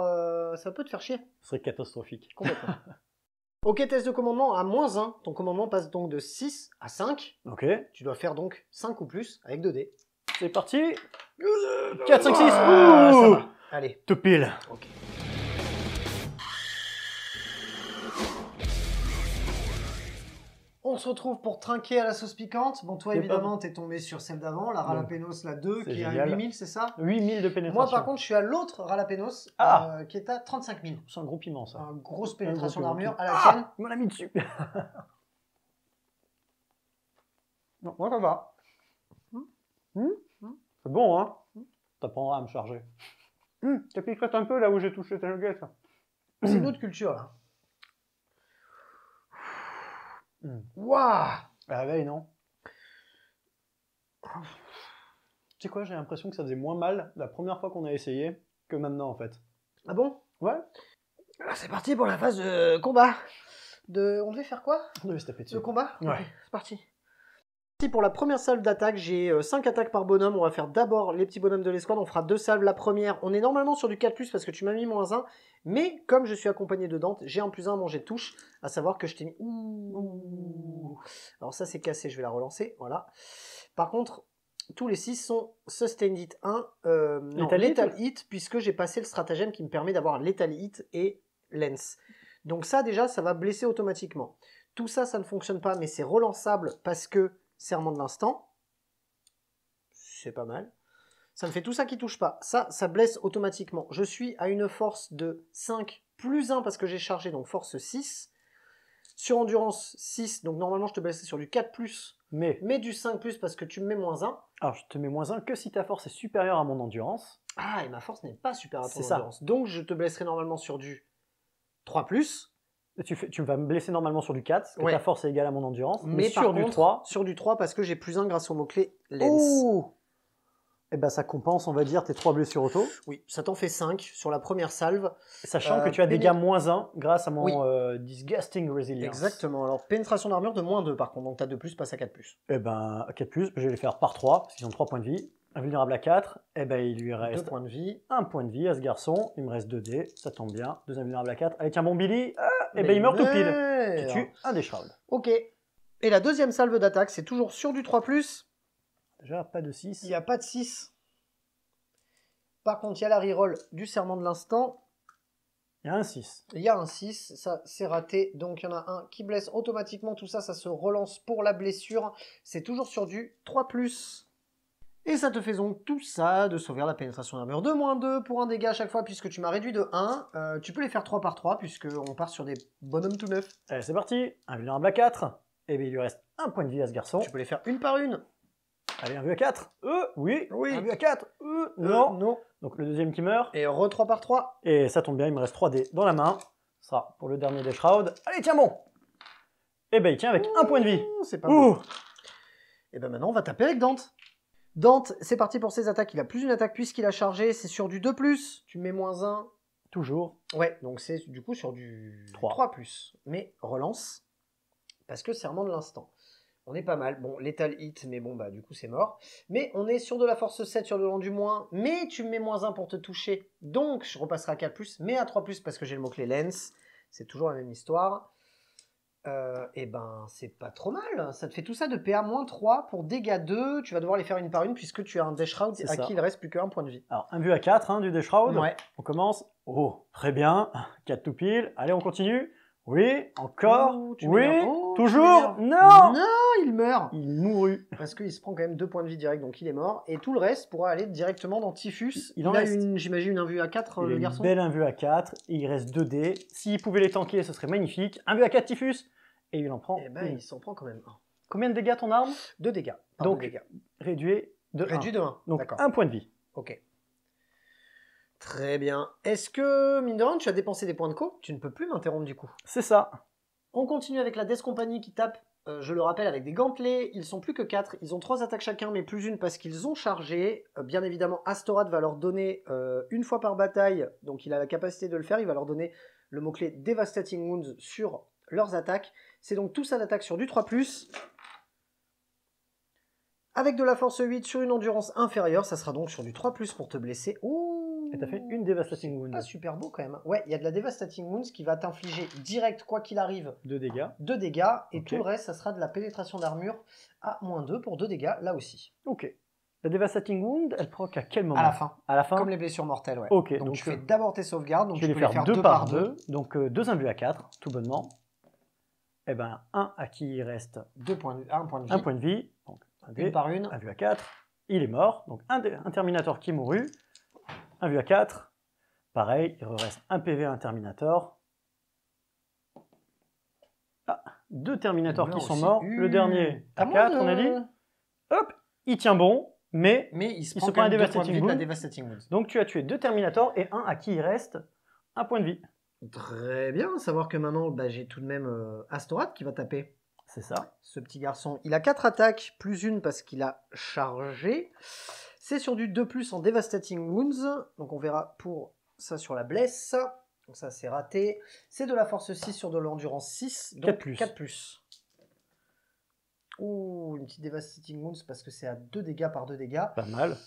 chier. Ce serait catastrophique. Complètement. Ok, test de commandement à -1. Ton commandement passe donc de 6 à 5. Ok, Tu dois faire donc 5 ou plus avec 2 dés. c'est parti. 4, 5, 6. Ah, ça va. Allez. Te pile. Ok. On se retrouve pour trinquer à la sauce piquante. Bon, toi, C'est évidemment, t'es tombé sur celle d'avant, la Ralapenos, la 2, C'est qui est à génial. 8000, c'est ça? 8000 de pénétration. Moi, par contre, je suis à l'autre Ralapenos, Ah. qui est à 35 000. C'est un gros piment ça. Une grosse pénétration Un gros d'armure. piment. À la tienne? Il m'en a mis dessus. Non, moi, ça va. C'est bon, hein? T'apprendras à me charger. Ça picote un peu là où j'ai touché ta nuggets. C'est une autre culture, là. Waouh! Ah ouais, non. Tu sais quoi, j'ai l'impression que ça faisait moins mal la première fois qu'on a essayé que maintenant, en fait. Ah bon? Ouais. Alors, c'est parti pour la phase de combat. On devait faire quoi? On devait se taper dessus. Le combat? Ouais. Ok, c'est parti. Pour la première salve d'attaque, j'ai 5 attaques par bonhomme. On va faire d'abord les petits bonhommes de l'escouade. On fera 2 salves. La première, on est normalement sur du 4+, parce que tu m'as mis -1. Mais comme je suis accompagné de Dante, j'ai un +1 à mon jet de touche. À savoir que je t'ai mis... Ouh. Alors ça, c'est cassé. Je vais la relancer. Voilà. Par contre, tous les 6 sont Sustained Hit 1. Lethal Hit, puisque j'ai passé le stratagème qui me permet d'avoir Lethal Hit et Lens. Donc ça, déjà, ça va blesser automatiquement. Tout ça, ça ne fonctionne pas, mais c'est relançable parce que serment de l'instant. C'est pas mal. Ça me fait tout ça qui touche pas. Ça blesse automatiquement. Je suis à une force de 5 +1 parce que j'ai chargé, donc force 6. Sur endurance 6, donc normalement je te blessais sur du 4+, mais du 5+, parce que tu me mets -1. Alors je te mets -1 que si ta force est supérieure à mon endurance. Ah, et ma force n'est pas supérieure à ton C'est ça. endurance. Donc je te blesserai normalement sur du 3+. Tu vas me blesser normalement sur du 4, parce que Ouais. ta force est égale à mon endurance. Mais sur par du contre, 3. sur du 3 parce que j'ai +1 grâce au mot-clé Lens. Oh, et ben ça compense, on va dire, tes 3 blessures auto. Oui, ça t'en fait 5 sur la première salve. Sachant que tu as dégâts -1 grâce à mon Disgusting Resilience. Exactement. Alors, pénétration d'armure de -2 par contre. Donc, t'as 2+, passe à 4+. Et ben, à 4+, je vais les faire par 3, parce qu'ils ont 3 points de vie. Invulnérable à 4, et ben il lui 2 reste points de vie. 1 point de vie à ce garçon. Il me reste 2 dés, ça tombe bien. 2 invulnérables à 4. Allez, tiens, bon Billy. Et ben il meurt tout pile. Tu tues un des Shrouds. Ok. Et la deuxième salve d'attaque, c'est toujours sur du 3+. Déjà, pas de 6. Il n'y a pas de 6. Par contre, il y a la reroll du serment de l'instant. Il y a un 6. Il y a un 6, ça c'est raté. Donc il y en a un qui blesse automatiquement. Tout ça, ça se relance pour la blessure. C'est toujours sur du 3+. Et ça te fait donc tout ça de sauver la pénétration d'armure de -2 pour un dégât à chaque fois, puisque tu m'as réduit de 1. Tu peux les faire 3 par 3, puisqu'on part sur des bonhommes tout neufs. Allez, c'est parti. Invulnérable à 4. Et bien il lui reste 1 point de vie à ce garçon. Tu peux les faire une par une. Allez, un vu à 4. Oui. Oui. Un vu à 4. Non. Non. Donc le deuxième qui meurt. Et re 3 par 3. Et ça tombe bien, il me reste 3 dés dans la main. Ce sera pour le dernier des Shrouds. Allez, tiens bon. Et ben il tient avec 1 point de vie. C'est pas bon. Et ben maintenant on va taper avec Dante. Dante, c'est parti pour ses attaques. Il a plus une attaque puisqu'il a chargé. C'est sur du 2+. Tu mets -1. Toujours. Ouais, donc c'est du coup sur du 3+. Mais relance. Parce que serment de l'instant. On est pas mal. Bon, Lethal Hit, mais bon, bah du coup c'est mort. Mais on est sur de la force 7 sur le long du moins. Mais tu me mets -1 pour te toucher. Donc je repasserai à 4+, mais à 3+, parce que j'ai le mot-clé Lens. C'est toujours la même histoire. Et ben c'est pas trop mal. Ça te fait tout ça de PA -3 pour dégâts 2. Tu vas devoir les faire une par une puisque tu as un Death Shroud à qui il reste plus qu'un point de vie. Alors un vu à 4 hein, du Death Shroud. Ouais. On commence. Oh, très bien. 4 tout pile. Allez, on continue. Oui, encore. Oui, toujours. Non. Non, il meurt. Il mourut. Parce qu'il se prend quand même 2 points de vie direct, donc il est mort. Et tout le reste pourra aller directement dans Typhus. Il en a reste. J'imagine, un vue à 4, Il le a garçon. une belle un vu à 4. Et il reste 2 dés. S'il pouvait les tanker, ce serait magnifique. Un vu à 4 Typhus. Et il en prend. Eh ben, il s'en prend quand même 1. Combien de dégâts ton arme? 2 dégâts. Donc, 2 dégâts. réduit de 1. Réduit de 1. Donc, d'accord. 1 point de vie. Ok. Très bien. Est-ce que, mine de rien, tu as dépensé des points de co? Tu ne peux plus m'interrompre du coup. C'est ça. On continue avec la Death Company qui tape, je le rappelle, avec des gantelets. Ils sont plus que 4. Ils ont 3 attaques chacun, mais plus une parce qu'ils ont chargé. Bien évidemment, Astorath va leur donner une fois par bataille. Donc il a la capacité de le faire. Il va leur donner le mot-clé Devastating Wounds sur leurs attaques. C'est donc tout ça d'attaque sur du 3+. Avec de la force 8 sur une endurance inférieure, ça sera donc sur du 3+ pour te blesser. Ouh. Et t'as fait une Devastating Wound. Pas super beau quand même. Ouais, il y a de la Devastating Wounds qui va t'infliger direct, quoi qu'il arrive, 2 dégâts. 2 dégâts. Et Ok. tout le reste, ça sera de la pénétration d'armure à -2 pour 2 dégâts, là aussi. Ok. La Devastating Wound, elle proc à quel moment? À la fin. À la fin. Comme les blessures mortelles, ouais. Ok, Donc, donc tu fais d'abord tes sauvegardes. Donc je vais tu les peux faire 2 par 2. 2. Donc 2 imbus à 4, tout bonnement. Et ben 1 à qui il reste 1 point de vie. 1 point de vie. Donc un Une dé, par une. 1 vu à 4. Il est mort. Donc un Terminator qui mourut. 1 vu à 4. Pareil, il reste un PV à un Terminator. Ah, 2 Terminators qui sont morts. Le dernier à 4, on a dit. Hop, il tient bon, mais il se se prend prend quand un même 2 points de Devastating vie de la Wound. Devastating Wounds. donc tu as tué 2 Terminators et un à qui il reste 1 point de vie. Très bien, savoir que maintenant, bah, j'ai tout de même Astorat qui va taper. C'est ça. Ce petit garçon, il a 4 attaques, plus une parce qu'il a chargé. C'est sur du 2+ en Devastating Wounds. Donc on verra pour ça sur la blesse. Donc ça, c'est raté. C'est de la force 6 sur de l'endurance 6. Donc 4+. 4+. Ouh, une petite Devastating Wounds parce que c'est à 2 dégâts par 2 dégâts. Pas mal.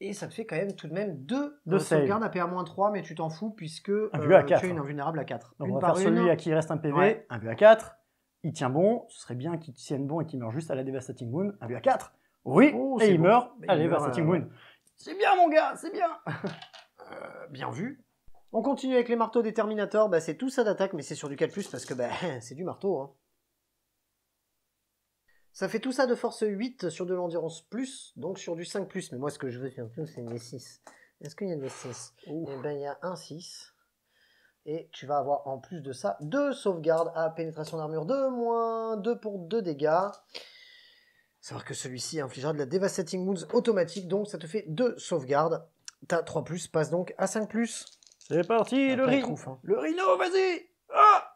Et ça te fait quand même tout de même 2 save. sauvegardes à PA-3, mais tu t'en fous puisque à 4. tu es une invulnérable à 4. Donc une on va par faire une. celui à qui il reste un PV, Ouais. un but à 4. Il tient bon, ce serait bien qu'il tienne bon et qu'il meure juste à la Devastating Wound, un but à 4. Oui, Oh, et c'est il bon. meurt Bah, à il la meurt, Devastating ouais. Wound. C'est bien mon gars, c'est bien. Bien vu. On continue avec les marteaux des Terminators. Bah, c'est tout ça d'attaque, mais c'est sur du 4+, parce que bah, c'est du marteau. Hein. Ça fait tout ça de force 8 sur de l'endurance plus, donc sur du 5+. Mais moi, ce que je veux surtout, c'est des 6. Est-ce qu'il y a des 6? Eh ben, il y a un 6. Et tu vas avoir en plus de ça 2 sauvegardes à pénétration d'armure de moins 2 pour 2 dégâts. Savoir que celui-ci infligera de la Devastating Wounds automatique, donc ça te fait 2 sauvegardes. Ta 3+, passe donc à 5+. C'est parti, Ah, le pas rhino. trouf, hein. Le rhino, vas-y. Ah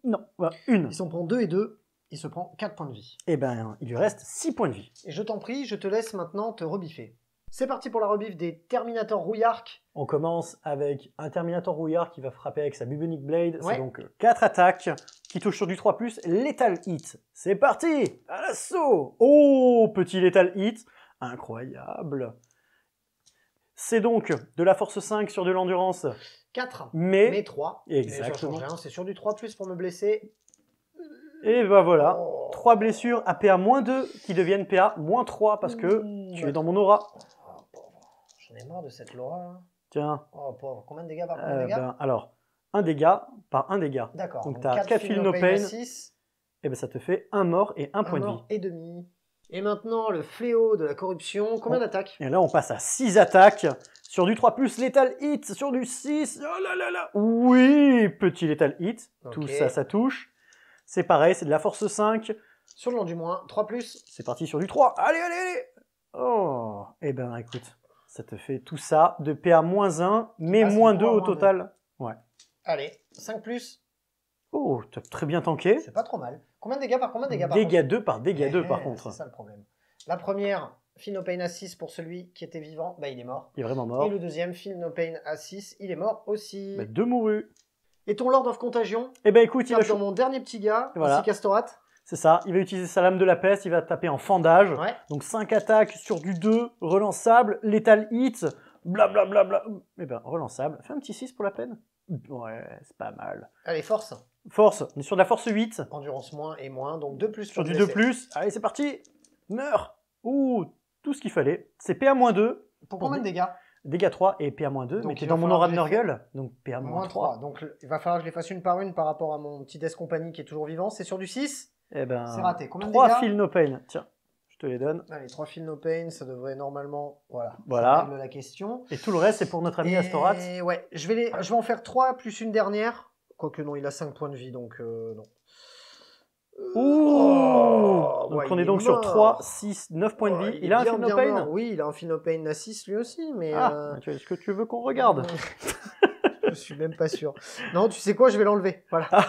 non, voilà, une. Il s'en prend 2 et 2. Il se prend 4 points de vie. Eh ben, il lui reste 6 points de vie. Et je t'en prie, je te laisse maintenant te rebiffer. C'est parti pour la rebiffe des Terminators Rouillark. On commence avec un Terminator rouillard qui va frapper avec sa Bubonic Blade. Ouais. C'est donc 4 attaques qui touchent sur du 3+, Lethal Hit. C'est parti, à l'assaut. Oh, petit Lethal Hit, incroyable. C'est donc de la force 5 sur de l'endurance, 4, mais 3. exactement. Et ça change rien, c'est sur du 3+ pour me blesser. Et ben voilà, Oh. 3 blessures à PA-2 qui deviennent PA-3 parce que tu es dans mon aura. Oh, pauvre. J'en ai marre de cette Laura. Là. Tiens, Oh pauvre, combien de dégâts par combien de dégâts ben, alors, un dégât par un dégât. D'accord, Donc t'as 4 feel no pain, et ben ça te fait un mort et un point de vie. et demi. Et maintenant, le fléau de la corruption, combien d'attaques? Et là, on passe à 6 attaques sur du 3+, Lethal Hit, sur du 6. Oh là là là. Oui, petit Lethal Hit. Ok. Tout ça, ça touche. C'est pareil, c'est de la force 5. Sur le long du moins, 3+. C'est parti sur du 3. Allez, allez, allez. Oh, et ben écoute, ça te fait tout ça de PA-1, mais passe moins du 2 3 au à total. Ouais. Allez, 5+. Oh, t'as très bien tanké. C'est pas trop mal. Combien de dégâts par combien de dégâts par Dégâts 2 par dégâts 2 Eh, par contre. C'est ça le problème. La première, Feel No Pain à 6 pour celui qui était vivant, bah il est mort. Il est vraiment mort. Et le deuxième, Feel No Pain à 6, il est mort aussi. Bah, 2 mourus. Et ton Lord of Contagion, Eh ben écoute, il tape va dans mon dernier petit gars, Voilà. ainsi qu'Astorat. c'est ça, il va utiliser sa lame de la peste, il va taper en fendage. Ouais. Donc 5 attaques sur du 2, relançable, Lethal Hit, blablabla. Eh ben relançable. Fais un petit 6 pour la peine. Ouais, c'est pas mal. Allez, force. Force, on est sur de la force 8. Endurance moins et moins, donc 2+. Sur pour du blesser. 2+. Allez, c'est parti. Meurs. Ouh, tout ce qu'il fallait. C'est PA-2, Pour combien de dégâts? dégâts 3 et PA-2. Donc, Mais il t'es va dans mon falloir aura que de je les Nurgle. Donc Moins PA-3. 3. Donc il va falloir que je les fasse une par une par rapport à mon petit Death Company qui est toujours vivant. C'est sur du 6. Eh ben, C'est raté. Combien de 3 dégâts? Feel No Pain. Tiens, je te les donne. Allez, 3 Feel No Pain, ça devrait normalement... Voilà. Voilà. Ça règle la question. Et tout le reste, c'est pour notre ami Astorat. Et ouais, je vais en faire 3 plus une dernière. Quoique non, il a 5 points de vie, donc non. Ouh Oh, donc ouais, on il est donc sur mort. 3, 6, 9 points de Oh, vie. est Il a un bien, Feel No bien Pain. mort. Oui, il a un Feel No Pain à 6 lui aussi, mais... Ah, est-ce que tu veux qu'on regarde? Je suis même pas sûr. Non, tu sais quoi, je vais l'enlever. Voilà. Ah,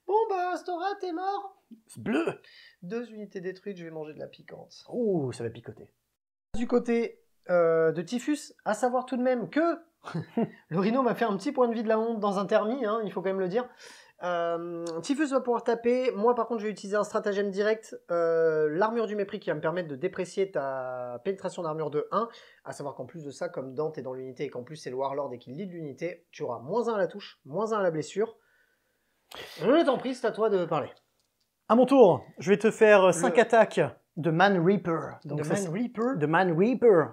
Bon bah, Astorat, t'es mort. c'est bleu. 2 unités détruites, je vais manger de la piquante. Ouh, ça va picoter. Du côté de Typhus, à savoir tout de même que le rhino m'a fait un petit point de vie de la honte dans un thermi, hein, il faut quand même le dire. Typhus va pouvoir taper. Moi par contre je vais utiliser un stratagème direct, l'armure du mépris qui va me permettre de déprécier ta pénétration d'armure de 1, à savoir qu'en plus de ça, comme Dante est dans l'unité et qu'en plus c'est le Warlord et qu'il lead l'unité, tu auras -1 à la touche, -1 à la blessure. Je t'en prie, c'est à toi de parler. À mon tour, je vais te faire 5 attaques de Man Reaper. Donc, Donc, Man Reaper. de Man Reaper.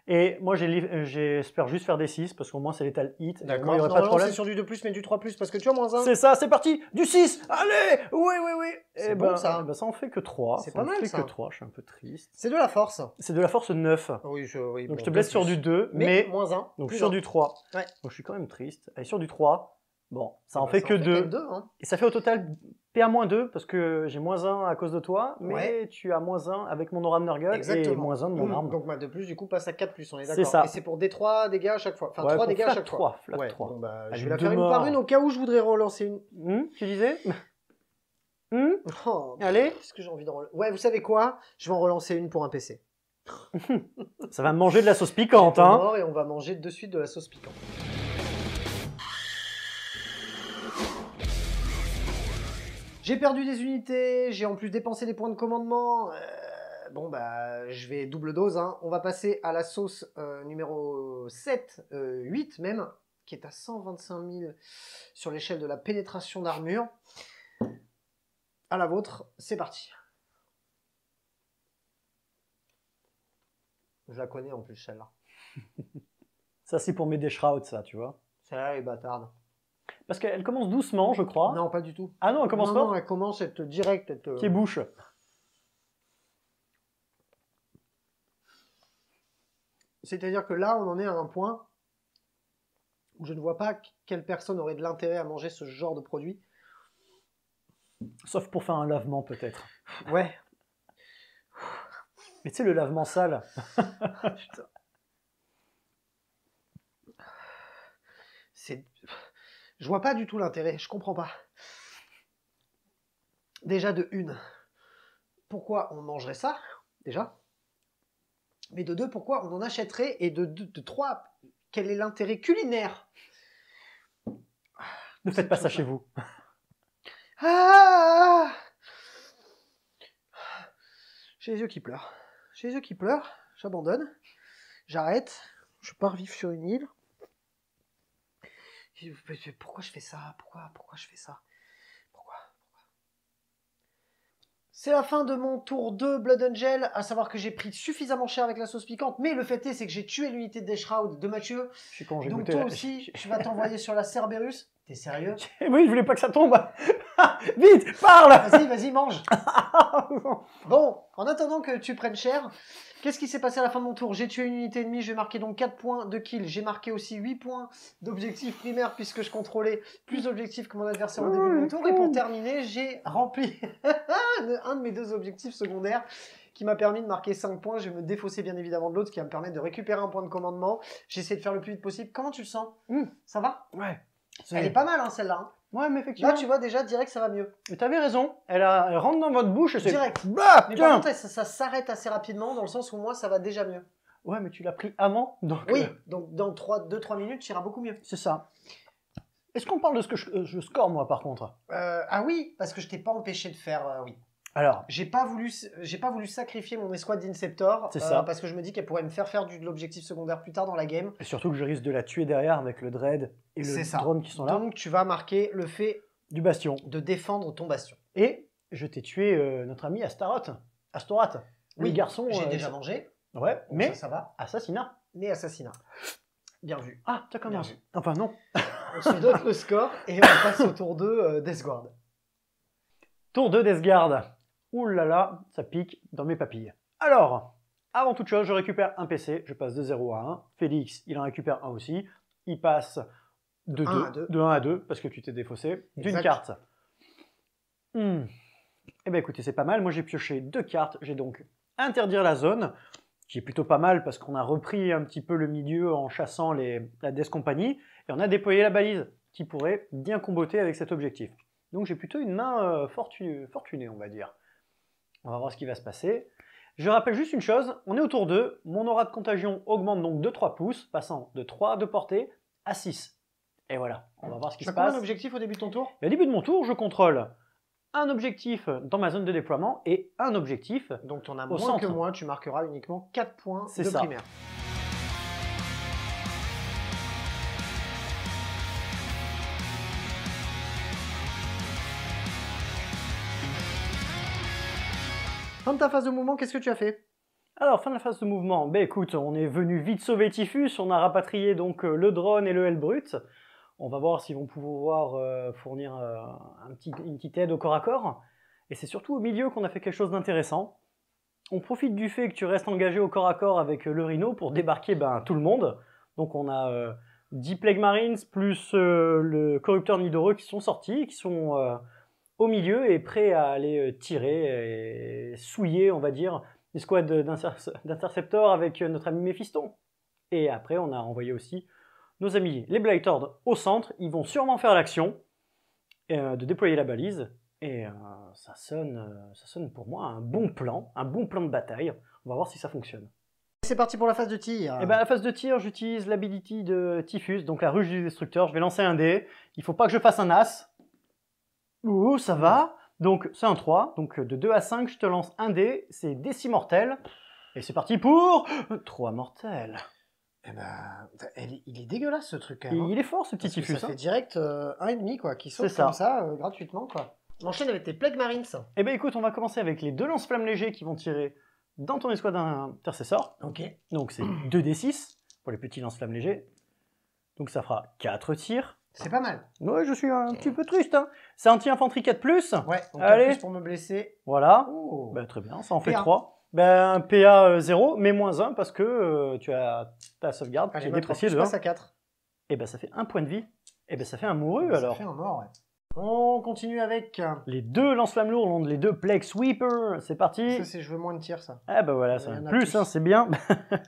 Et moi, j'espère juste faire des 6, parce qu'au moins, c'est Lethal Hit. D'accord, Moi, il n'y aurait pas de non, problème. c'est sur du 2+, mais du 3+, parce que tu as -1. C'est ça, c'est parti. Du 6. Allez. Oui, oui, oui. C'est Et bon, ben, ça. ben, ça en fait que 3. C'est pas mal, Ça en ça. fait que 3, je suis un peu triste. C'est de la force. C'est de la force 9. Oui, oui, Donc bon, je te blesse 2+. sur du 2, Mais mais -1. donc plus sur 1. du 3. Ouais. Donc je suis quand même triste. Allez, sur du 3. Bon, ça en fait que quand même 2. 2, hein. Et ça fait au total PA-2 parce que j'ai -1 à cause de toi, mais Ouais. tu as -1 avec mon aura de Nurgle et Exactement. -1 de mon arme. Donc ma 2+, du coup, passe à 4+, on est C'est d'accord. ça. Et c'est pour D3 dégâts à chaque fois. Enfin, Ouais, 3 pour dégâts à flat chaque 3, fois. flat Ouais, 3. bon, bah, je Avec vais la deux faire une par une morts. au cas où je voudrais relancer une. Tu disais Oh, Allez, est-ce que j'ai envie de relancer? Ouais, vous savez quoi? Je vais en relancer une pour un PC. ça va me manger de la sauce piquante, J'ai deux hein. morts et on va manger de suite de la sauce piquante. J'ai perdu des unités, j'ai en plus dépensé des points de commandement. Bon, bah, je vais double dose, hein. On va passer à la sauce numéro 7, 8 même, qui est à 125 000 sur l'échelle de la pénétration d'armure. À la vôtre, c'est parti. Je la connais en plus, celle-là. Ça, c'est pour mes Deshroud, ça, tu vois. Celle-là, elle est bâtarde. Parce qu'elle commence doucement, je crois. Non, pas du tout. Ah non, elle commence non, fort. non, elle commence, elle te direct. Elle te... Pied bouche. C'est-à-dire que là, on en est à un point où je ne vois pas quelle personne aurait de l'intérêt à manger ce genre de produit. Sauf pour faire un lavement, peut-être. Ouais. Mais tu sais, le lavement sale. Putain. Je vois pas du tout l'intérêt, je comprends pas. Déjà de une, pourquoi on mangerait ça, déjà? Mais de deux, pourquoi on en achèterait? Et de trois, quel est l'intérêt culinaire? Ne faites pas ça chez vous. Ah! J'ai les yeux qui pleurent. J'ai les yeux qui pleurent, j'abandonne, j'arrête, je pars vivre sur une île. Pourquoi je fais ça? Pourquoi je fais ça? Pourquoi? C'est la fin de mon tour 2 Blood Angel, à savoir que j'ai pris suffisamment cher avec la sauce piquante, mais le fait est, c'est que j'ai tué l'unité de Deshroud de Mathieu. Je suis con, j'ai Donc goûté toi la- aussi, tu vas t'envoyer sur la Cerberus. T'es sérieux? Oui, je voulais pas que ça tombe. Vite, parle. Vas-y, mange. Bon, en attendant que tu prennes cher, qu'est-ce qui s'est passé à la fin de mon tour? J'ai tué une unité ennemie, je vais marquer donc 4 points de kill. J'ai marqué aussi 8 points d'objectif primaire puisque je contrôlais plus d'objectifs que mon adversaire au début de mon tour. Et pour terminer, j'ai rempli un de mes 2 objectifs secondaires qui m'a permis de marquer 5 points. Je vais me défausser bien évidemment de l'autre qui va me permettre de récupérer un point de commandement. J'essaie de faire le plus vite possible. Comment tu le sens? Ça va? Ouais. Elle est pas mal hein, celle-là. Hein. Ouais, mais effectivement. Là tu vois déjà direct ça va mieux. Mais t'avais raison. Elle rentre dans votre bouche et c'est... Direct. Bah, Mais tiens. par contre ça s'arrête assez rapidement dans le sens où moi ça va déjà mieux. Ouais, mais tu l'as pris avant, donc... Oui, donc dans 2-3 minutes, tu iras beaucoup mieux. C'est ça. Est-ce qu'on parle de ce que je score, moi, par contre? Ah oui, parce que je t'ai pas empêché de faire, oui. Alors, J'ai pas voulu sacrifier mon escouade d'Inceptor, C'est ça. parce que je me dis qu'elle pourrait me faire faire de l'objectif secondaire plus tard dans la game. et surtout que je risque de la tuer derrière avec le Dread et C'est le ça. drone qui sont là. Donc tu vas marquer le fait Du bastion. de défendre ton bastion. Et je t'ai tué notre ami Astaroth. Astorath. Oui, Les garçons... J'ai déjà mangé, Ouais, donc mais ça va. assassinat. Mais assassinat. Bien vu. Ah, ça commence. Bien vu. Enfin, non. On se donne le score et on passe au tour 2 d'Esguard. Tour 2 d'Esgard. Ouh là là, ça pique dans mes papilles. Alors, avant toute chose, je récupère un PC, je passe de 0 à 1. Félix, il en récupère un aussi. Il passe de 1 à 2. de 1 à 2, parce que tu t'es défaussé, d'une Exact. carte. Eh bien écoutez, c'est pas mal. Moi j'ai pioché 2 cartes. J'ai donc interdire la zone, qui est plutôt pas mal parce qu'on a repris un petit peu le milieu en chassant la Death Company, et on a déployé la balise, qui pourrait bien comboter avec cet objectif. Donc j'ai plutôt une main fortunée, on va dire. On va voir ce qui va se passer. Je rappelle juste une chose, on est au tour 2, mon aura de contagion augmente donc de 3 pouces, passant de 3 de portée à 6. Et voilà, on va voir ce qui Tu se as combien passe. d'objectifs au début de ton tour? Et au début de mon tour, je contrôle un objectif dans ma zone de déploiement et un objectif. Donc tu en as Au moins centre. que moi, tu marqueras uniquement 4 points C'est de ça. primaire. Fin de ta phase de mouvement, qu'est-ce que tu as fait? Alors, fin de la phase de mouvement. Ben écoute, on est venu vite sauver Typhus, on a rapatrié donc le drone et le Hellbrut. On va voir s'ils vont pouvoir fournir une petite aide au corps à corps. Et c'est surtout au milieu qu'on a fait quelque chose d'intéressant. On profite du fait que tu restes engagé au corps à corps avec le Rhino pour débarquer tout le monde. Donc on a 10 Plague Marines plus le corrupteur Nidoreux qui sont sortis, qui sont au milieu et prêts à aller tirer et souiller, on va dire, les squads d'interceptors avec notre ami Méphiston. Et après, on a envoyé aussi nos amis les Blightlords au centre. Ils vont sûrement faire l'action de déployer la balise. Et ça sonne pour moi un bon plan de bataille. On va voir si ça fonctionne. C'est parti pour la phase de tir. Et ben, la phase de tir, j'utilise l'ability de Typhus, donc la ruche du destructeur. Je vais lancer un dé. Il faut pas que je fasse un as. Ouh, ça va. Donc c'est un 3. Donc de 2 à 5, je te lance un dé. C'est des 6 mortels. Et c'est parti pour 3 mortels. Eh ben, il est dégueulasse ce truc quand même. Il est fort ce petit Parce que Typhus. ça fait direct 1,5 quoi, qui saute C'est comme ça. ça gratuitement quoi. On enchaîne avec tes Plague Marines. Eh ben écoute, on va commencer avec les 2 lance-flammes légers qui vont tirer dans ton escouade d'intercesseurs. Ok. Donc c'est 2d6 pour les petits lance-flammes légers. Donc ça fera 4 tirs. C'est pas mal. Ouais, je suis un petit peu triste. Hein. C'est anti-infanterie 4+. Ouais, donc Allez. plus pour me blesser. Voilà. Oh. Ben, très bien, ça en fait PA. 3. Ben, PA 0, mais moins 1 parce que tu as ta sauvegarde qui Allez, est maintenant, dépréciée je de 1. passe à 4. Et ben ça fait 1 point de vie. Et ben ça fait un mourut Ça alors. fait un mort, ouais. On continue avec... Les 2 lance-flammes lourds, les 2 Plague Sweeper. C'est parti. Ça, c'est je veux moins de tirs, ça. Ah ben voilà, ça Il y en a plus, plus. hein, c'est bien.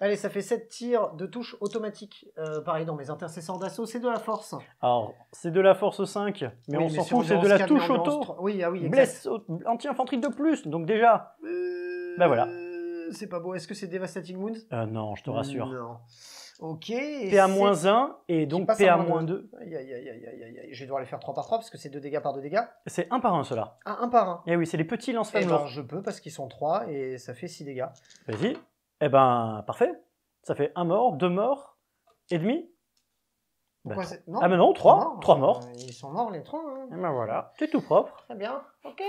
Allez, ça fait 7 tirs de touche automatique. Pareil, dans mes intercesseurs d'assaut, c'est de la force. Alors, c'est de la force 5, mais Oui, on s'en sur fout, c'est de endurance la 4, mais touche endurance auto. 3. Oui, ah oui, exact. Blesse anti-infanterie 2+, donc déjà. Ben voilà. C'est pas beau. Est-ce que c'est Devastating Wounds? Non, je te rassure. Non. Ok. PA-1 et donc PA-2. Aïe, aïe, aïe, aïe, aïe, aïe. Je vais devoir les faire 3 par 3 parce que c'est 2 dégâts par 2 dégâts. C'est 1 par 1 ceux-là. Ah, 1 par 1. Et oui, c'est les petits Eh lance-flammes ben, lourds. je peux parce qu'ils sont 3 et ça fait 6 dégâts. Vas-y. Eh ben, parfait. Ça fait 1 mort, 2 morts et demi. Pourquoi Ben, c'est... Non, ah mais non, 3 morts. Ils sont morts les 3. Hein. Et ben voilà, c'est tout propre. Très bien. Ok.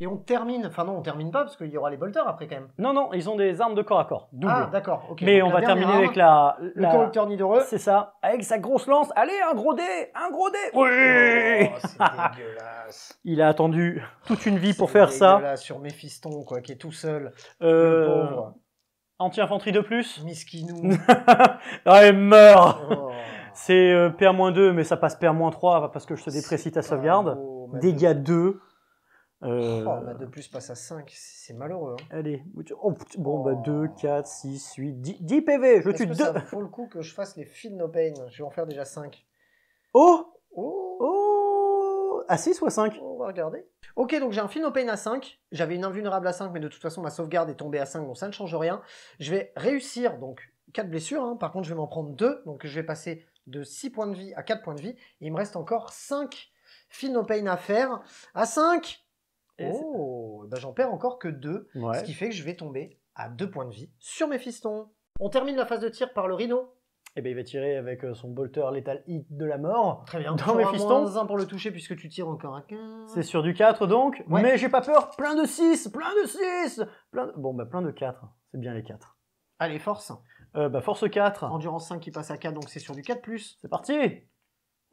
Et on termine. Enfin non, on termine pas parce qu'il y aura les bolters après quand même. Non, non, ils ont des armes de corps à corps, double. Ah d'accord. Ok. Mais donc on la va dernière terminer arme, avec le corrupteur Nidoreux. C'est ça, avec sa grosse lance. Allez, un gros dé. Oui. Oh, c'est dégueulasse. Il a attendu toute une vie pour C'est faire ça. dégueulasse sur Méphiston quoi, qui est tout seul. Le pauvre. Anti-infanterie 2+. Miskinou. Ah, il meurt. Oh. C'est PA-2, mais ça passe PA-3 parce que je te déprécie ta C'est sauvegarde. pas beau, ma Dégâts 2. Oh, ma 2 plus passe à 5, c'est malheureux. Hein. Allez. Oh, bon, bah 2, 4, 6, 8, 10 PV. Je Est-ce tue que 2. ça vaut le coup que je fasse les Feel No Pain? Je vais en faire déjà 5. Oh. Oh, Oh. À 6 ou à 5? on va regarder. Ok, donc j'ai un Feel No Pain à 5. J'avais une invulnérable à 5, mais de toute façon, ma sauvegarde est tombée à 5, donc ça ne change rien. Je vais réussir, donc 4 blessures. Hein. Par contre, je vais m'en prendre 2. Donc je vais passer de 6 points de vie à 4 points de vie. Et il me reste encore 5 Feel No Pain à faire. À 5. Oh, bah j'en perds encore que 2, Ouais. ce qui fait que je vais tomber à 2 points de vie sur mes fistons. On termine la phase de tir par le rhino. Et ben il va tirer avec son bolter létal hit de la mort. Très bien. Dans mes fistons. -1 pour le toucher puisque tu tires encore à 15. C'est sur du 4 donc. Ouais. Mais j'ai pas peur. Plein de 6. Bon, bah plein de 4. C'est bien les 4. Allez, force. Bah force 4. Endurance 5 qui passe à 4, donc c'est sur du 4+. C'est parti.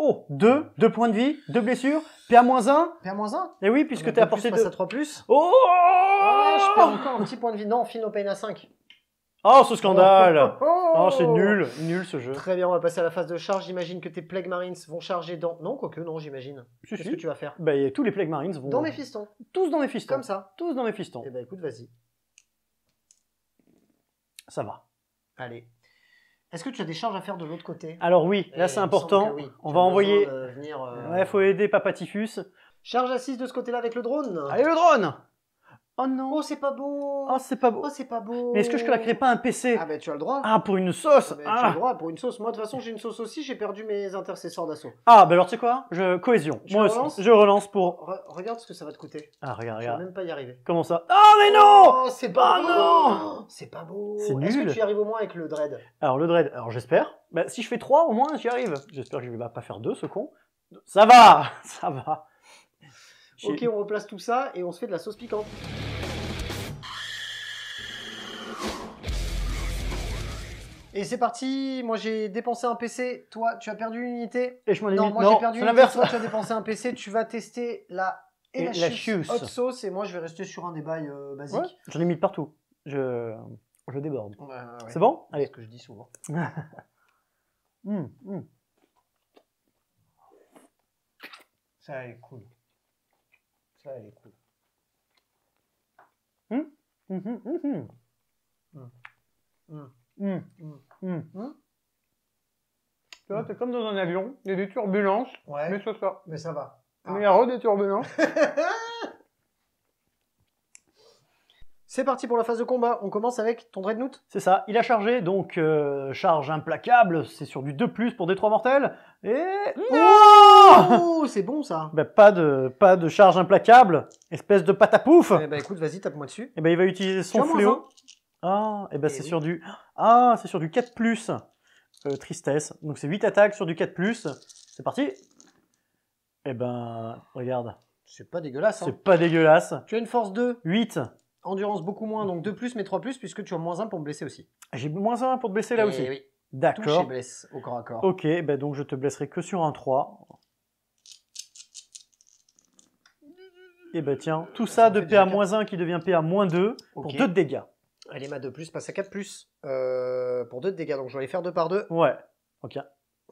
Oh, 2 points de vie, 2 blessures, PA-1. PA-1. Et oui, puisque t'es à portée passe de... à 3+. Oh Ah, je perds encore un petit point de vie. Non, Feel No Pain à 5. Oh, ce scandale. Oh, Oh, c'est nul ce jeu. Très bien, on va passer à la phase de charge. J'imagine que tes Plague Marines vont charger dans... Non, quoique, non, j'imagine. Si, Qu'est-ce si. que tu vas faire? Bah, tous les Plague Marines vont... Dans mes fistons. Tous dans mes fistons. Comme ça. Tous dans mes fistons. Eh ben écoute, vas-y. Ça va. Allez. Est-ce que tu as des charges à faire de l'autre côté? Alors oui, là Eh, c'est il me semble important. que oui. On Tu va as envoyer... besoin de venir, Ouais, faut aider Papa Typhus. Charge à 6 de ce côté-là avec le drone. Allez, le drone. Oh non. Oh, c'est pas beau. Oh, c'est pas beau. Oh, c'est pas beau. Mais est-ce que je claquerais pas un PC? Ah, ben tu as le droit. Ah, pour une sauce. Tu as le droit pour une sauce. Moi, de toute façon, j'ai une sauce aussi. J'ai perdu mes intercesseurs d'assaut. Ah, bah alors tu sais quoi? Cohésion. Tu Moi relances aussi. Je relance pour... Regarde ce que ça va te coûter. Ah, regarde, Tu vas regarde. même pas y arriver. Comment ça? Ah, mais non! Oh, c'est pas Oh, beau. non. C'est pas beau. C'est Est-ce que nul. tu y arrives au moins avec le dread? Alors le dread, alors j'espère. Bah, si je fais 3, au moins j'y arrive. J'espère que je vais pas faire 2, ce con. Ça va. Ça va. Ok, on replace tout ça et on se fait de la sauce piquante. Et c'est parti, moi j'ai dépensé un PC, toi tu as perdu une unité. Et je m'en ai Non, mis... moi Non, j'ai perdu c'est une unité, l'inverse. toi tu as dépensé un PC, tu vas tester la Et la Elachus Chius. Hot Sauce et moi je vais rester sur un des bails basiques. Ouais, j'en ai mis de partout. Je déborde. Ouais. C'est bon? C'est Allez. ce que je dis souvent. Ça, elle est cool. Ça, elle est cool. Tu vois, t'es comme dans un avion, il y a des turbulences, Ouais. mais c'est ça. Mais ça va. Mais il y a des turbulences. C'est parti pour la phase de combat. On commence avec ton Dreadnought. C'est ça, il a chargé, donc charge implacable, c'est sur du 2+, pour D3 mortels, et... Oh, c'est bon ça. Ben, pas de charge implacable, espèce de patapouf. Eh ben écoute, vas-y, tape-moi dessus. Et ben il va utiliser son Tu as fléau. Ah, et ben c'est oui. sur du... Ah, c'est sur du 4+, tristesse, donc c'est 8 attaques sur du 4+, c'est parti. Et ben, regarde, C'est pas dégueulasse. Hein. c'est pas dégueulasse. Tu as une force 2, 8, endurance beaucoup moins, donc 2+, mais 3+, puisque tu as -1 pour me blesser aussi. j'ai -1 pour te blesser là Eh aussi. Oui. Touche et D'accord. blesse au corps à corps. Ok, ben donc je te blesserai que sur un 3. Et ben tiens, tout ça me de fait déjà PA-1 qui devient PA-2 pour Ok. 2 de dégâts. Allez, ma 2+, passe à 4+, pour 2 de dégâts, donc je vais les faire 2 par 2. Ouais, ok.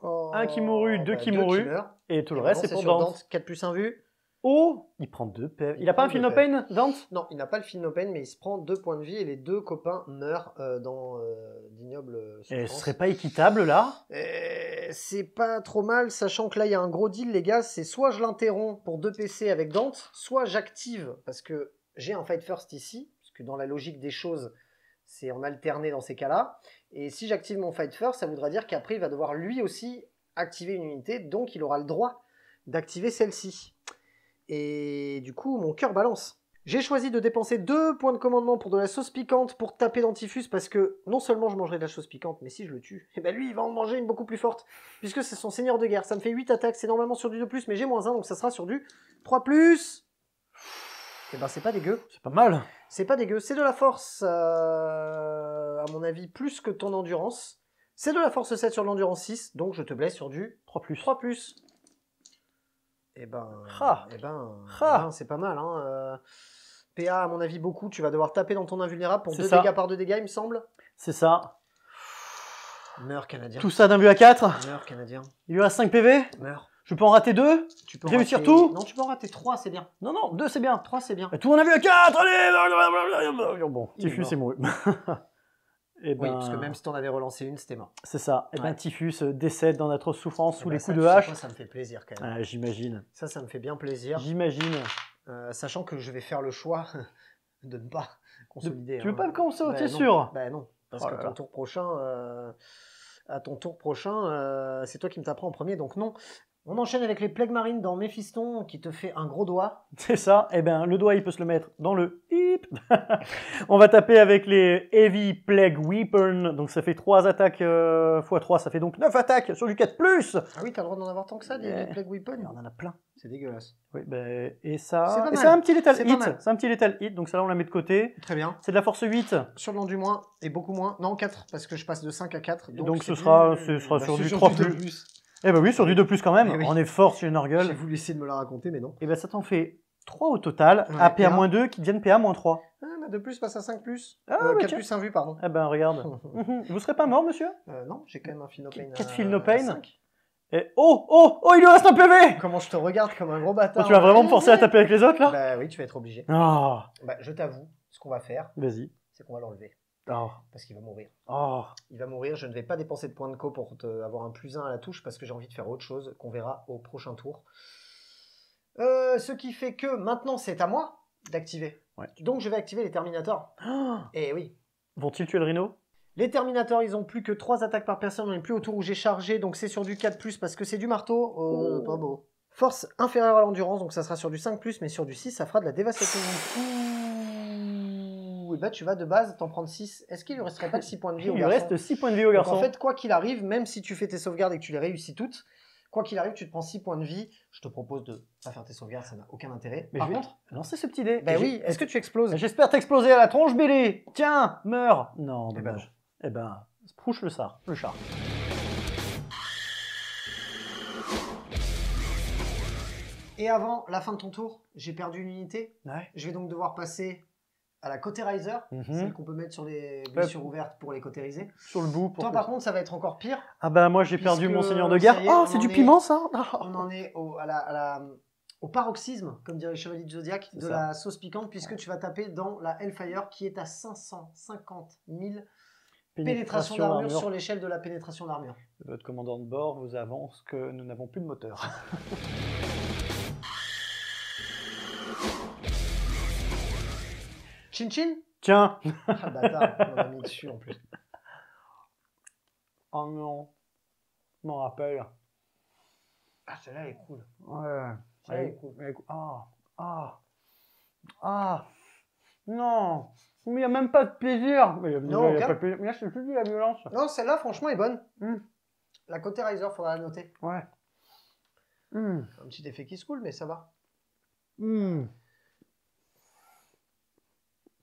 Oh, Un qui mourut, deux qui deux mourut. meurent. Et tout le Et reste, maintenant, c'est pour sur Dante. 4+1 vue. Oh, il prend 2 PV. Il a pas prend un Feel deux No Pain, Dante? Non, il n'a pas le Feel No Pain, mais il se prend 2 points de vie et les 2 copains meurent dans d'ignobles Et ce souffrances. serait pas équitable là? C'est pas trop mal, sachant que là, il y a un gros deal, les gars. C'est soit je l'interromps pour 2 PC avec Dante, soit j'active, parce que j'ai un Fight First ici, parce que dans la logique des choses, c'est en alterné dans ces cas-là. Et si j'active mon Fight First, ça voudra dire qu'après, il va devoir lui aussi activer une unité, donc il aura le droit d'activer celle-ci. Et du coup, mon cœur balance. J'ai choisi de dépenser 2 points de commandement pour de la sauce piquante pour taper Dentifus parce que non seulement je mangerai de la sauce piquante, mais si je le tue, et ben lui il va en manger une beaucoup plus forte puisque c'est son seigneur de guerre. Ça me fait 8 attaques, c'est normalement sur du 2+, mais j'ai -1 donc ça sera sur du 3+. Et ben c'est pas dégueu. C'est pas mal. C'est pas dégueu. C'est de la force, à mon avis, plus que ton endurance. C'est de la force 7 sur l'endurance 6, donc je te blesse sur du 3+. 3+. Eh ben, Ah. c'est pas mal. Hein. PA, à mon avis, beaucoup. Tu vas devoir taper dans ton invulnérable pour C'est 2 ça. dégâts par 2 dégâts, il me semble. C'est ça. Meurs, Canadien. Tout ça d'un but à 4. Meurs, Canadien. Il lui reste 5 PV. Meurs. Je peux en rater 2. Tu peux Réussir rater... tout. Non, tu peux en rater 3, c'est bien. Non, non, 2 c'est bien. 3, c'est bien. Et tout on a vu à 4. Allez. Bon, Il est Typhus mort. est mort. Et ben, Oui, parce que même si t'en avais relancé une, c'était mort. c'est ça. Et ben Ouais. Typhus décède dans d'atroces souffrances Eh sous ben, les ça, coups de tu sais hache. quoi, ça me fait plaisir quand même. Ah, j'imagine. Ça me fait bien plaisir. J'imagine. Sachant que je vais faire le choix de ne pas consolider. Tu veux hein. pas le consolider, Ben t'es non. sûr? Ben non, parce Oh qu'à là ton là. tour prochain, c'est toi qui me taperas en premier, donc non. On enchaîne avec les Plague Marines dans Méphiston qui te fait un gros doigt. C'est ça. Et ben, le doigt, il peut se le mettre dans le hip. On va taper avec les Heavy Plague Weapon. Donc, ça fait 3 attaques x 3. Ça fait donc 9 attaques sur du 4+. Ah oui, t'as le droit d'en avoir tant que ça, des Plague Weapon. On en a plein. C'est dégueulasse. Oui, ben, et C'est ça. pas Et mal. c'est un petit Lethal C'est pas Hit. mal. C'est un petit Lethal Hit. Donc, ça là, on la met de côté. Très bien. C'est de la force 8. Sur le nom du moins, et beaucoup moins. Non, 4, parce que je passe de 5 à 4. Donc, ce c'est sera du- sur du c'est 3+. Eh ben oui, sur du 2+ quand même. Eh oui. On est fort chez J'ai Norgul. voulu essayer de me la raconter, mais non. Et ben, ça t'en fait 3 au total. Ouais, à PA-2 qui deviennent PA-3. Ah, ma 2+, passe à 5+. Ah, bah 4 tiens. plus 1 vue, pardon. Eh ben, regarde. Vous serez pas mort, monsieur? Non, j'ai quand même un Feel No Pain. 4 Feel No Pain. 5. Et oh, il lui reste un PV! Comment je te regarde comme un gros bâtard. Oh, tu vas vraiment me forcer à taper avec les autres, là? Bah oui, tu vas être obligé. Ah, Bah, je t'avoue, ce qu'on va faire, vas-y. c'est qu'on va l'enlever. Oh, Parce qu'il va mourir. oh. Il va mourir, je ne vais pas dépenser de points de co pour avoir un +1 à la touche parce que j'ai envie de faire autre chose qu'on verra au prochain tour. Ce qui fait que maintenant c'est à moi d'activer. Ouais. Donc je vais activer les Terminators. Et oui. Vont-ils tuer le rhino? Les Terminators, ils ont plus que 3 attaques par personne, on n'est plus au tour où j'ai chargé, donc c'est sur du 4+, parce que c'est du marteau. Oh. Pas beau. Force inférieure à l'endurance, donc ça sera sur du 5+, mais sur du 6, ça fera de la dévastation. Et bah tu vas de base t'en prendre 6. Est-ce qu'il lui resterait pas que 6 points de vie Il au lui garçon reste 6 points de vie au Donc, garçon. en fait, quoi qu'il arrive, même si tu fais tes sauvegardes et que tu les réussis toutes, quoi qu'il arrive, tu te prends 6 points de vie. Je te propose de pas faire tes sauvegardes, ça n'a aucun intérêt. Mais Par je vais contre, lancer ce petit dé. bah oui, est-ce que tu exploses? J'espère t'exploser à la tronche, Bélé. Tiens, meurs. Non, Eh ben dommage. Eh ben, prouche le char. Et avant la fin de ton tour, j'ai perdu une unité. Ouais. Je vais donc devoir passer à la Cauterizer, celle qu'on peut mettre sur les blessures ouvertes pour les cautériser. Sur le bout. Toi, par contre, ça va être encore pire. Ah bah moi, j'ai perdu mon seigneur de ça guerre. y est, Oh, c'est du piment, ça. On en est au paroxysme, comme dirait le Chevalier de Zodiac, de la sauce piquante, puisque tu vas taper dans la Hellfire qui est à 550 000 pénétration d'armure sur l'échelle de la pénétration d'armure. Votre commandant de bord vous avance que nous n'avons plus de moteur. Chin chin. Tiens. Ah bâtard, on l'a mis dessus en plus. Oh non. Je m'en rappelle. Ah, celle-là elle est cool. Ouais. Celle-là elle est cool. Non. Mais il n'y a même pas de plaisir. Mais non, il n'y a pas de plaisir. Mais là, c'est plus de la violence. Non, celle-là, franchement, est bonne. La Cauterizer, faudra la noter. Ouais. Un petit effet qui se coule, mais ça va.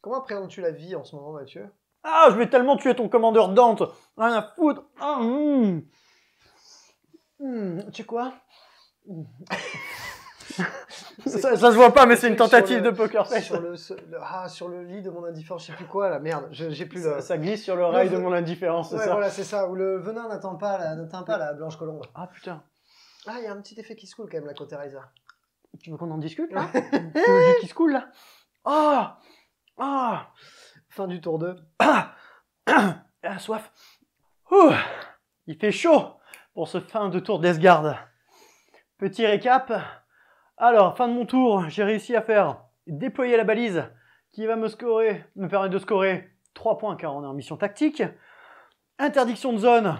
Comment appréhendes-tu la vie en ce moment, Mathieu? Ah, je vais tellement tuer ton commandeur Dante. Rien à foutre. Tu sais quoi? Ça se voit pas, mais c'est une tentative de poker face. Sur le lit de mon indifférence, je sais plus quoi, là, merde, j'ai plus le... Ça glisse sur le rail de mon indifférence, c'est ouais, ça? Voilà, c'est ça, où le venin n'atteint pas la blanche colombe. Ah putain. Ah, il y a un petit effet qui se coule quand même, la Cauterizer. Tu veux qu'on en discute, là? Le jus qui se coule, là? Fin du tour 2. Ah, soif. Ouh, il fait chaud pour ce fin de tour d'Esgard. Petit récap. Alors, fin de mon tour, j'ai réussi à faire déployer la balise qui va me permettre de scorer 3 points car on est en mission tactique. Interdiction de zone,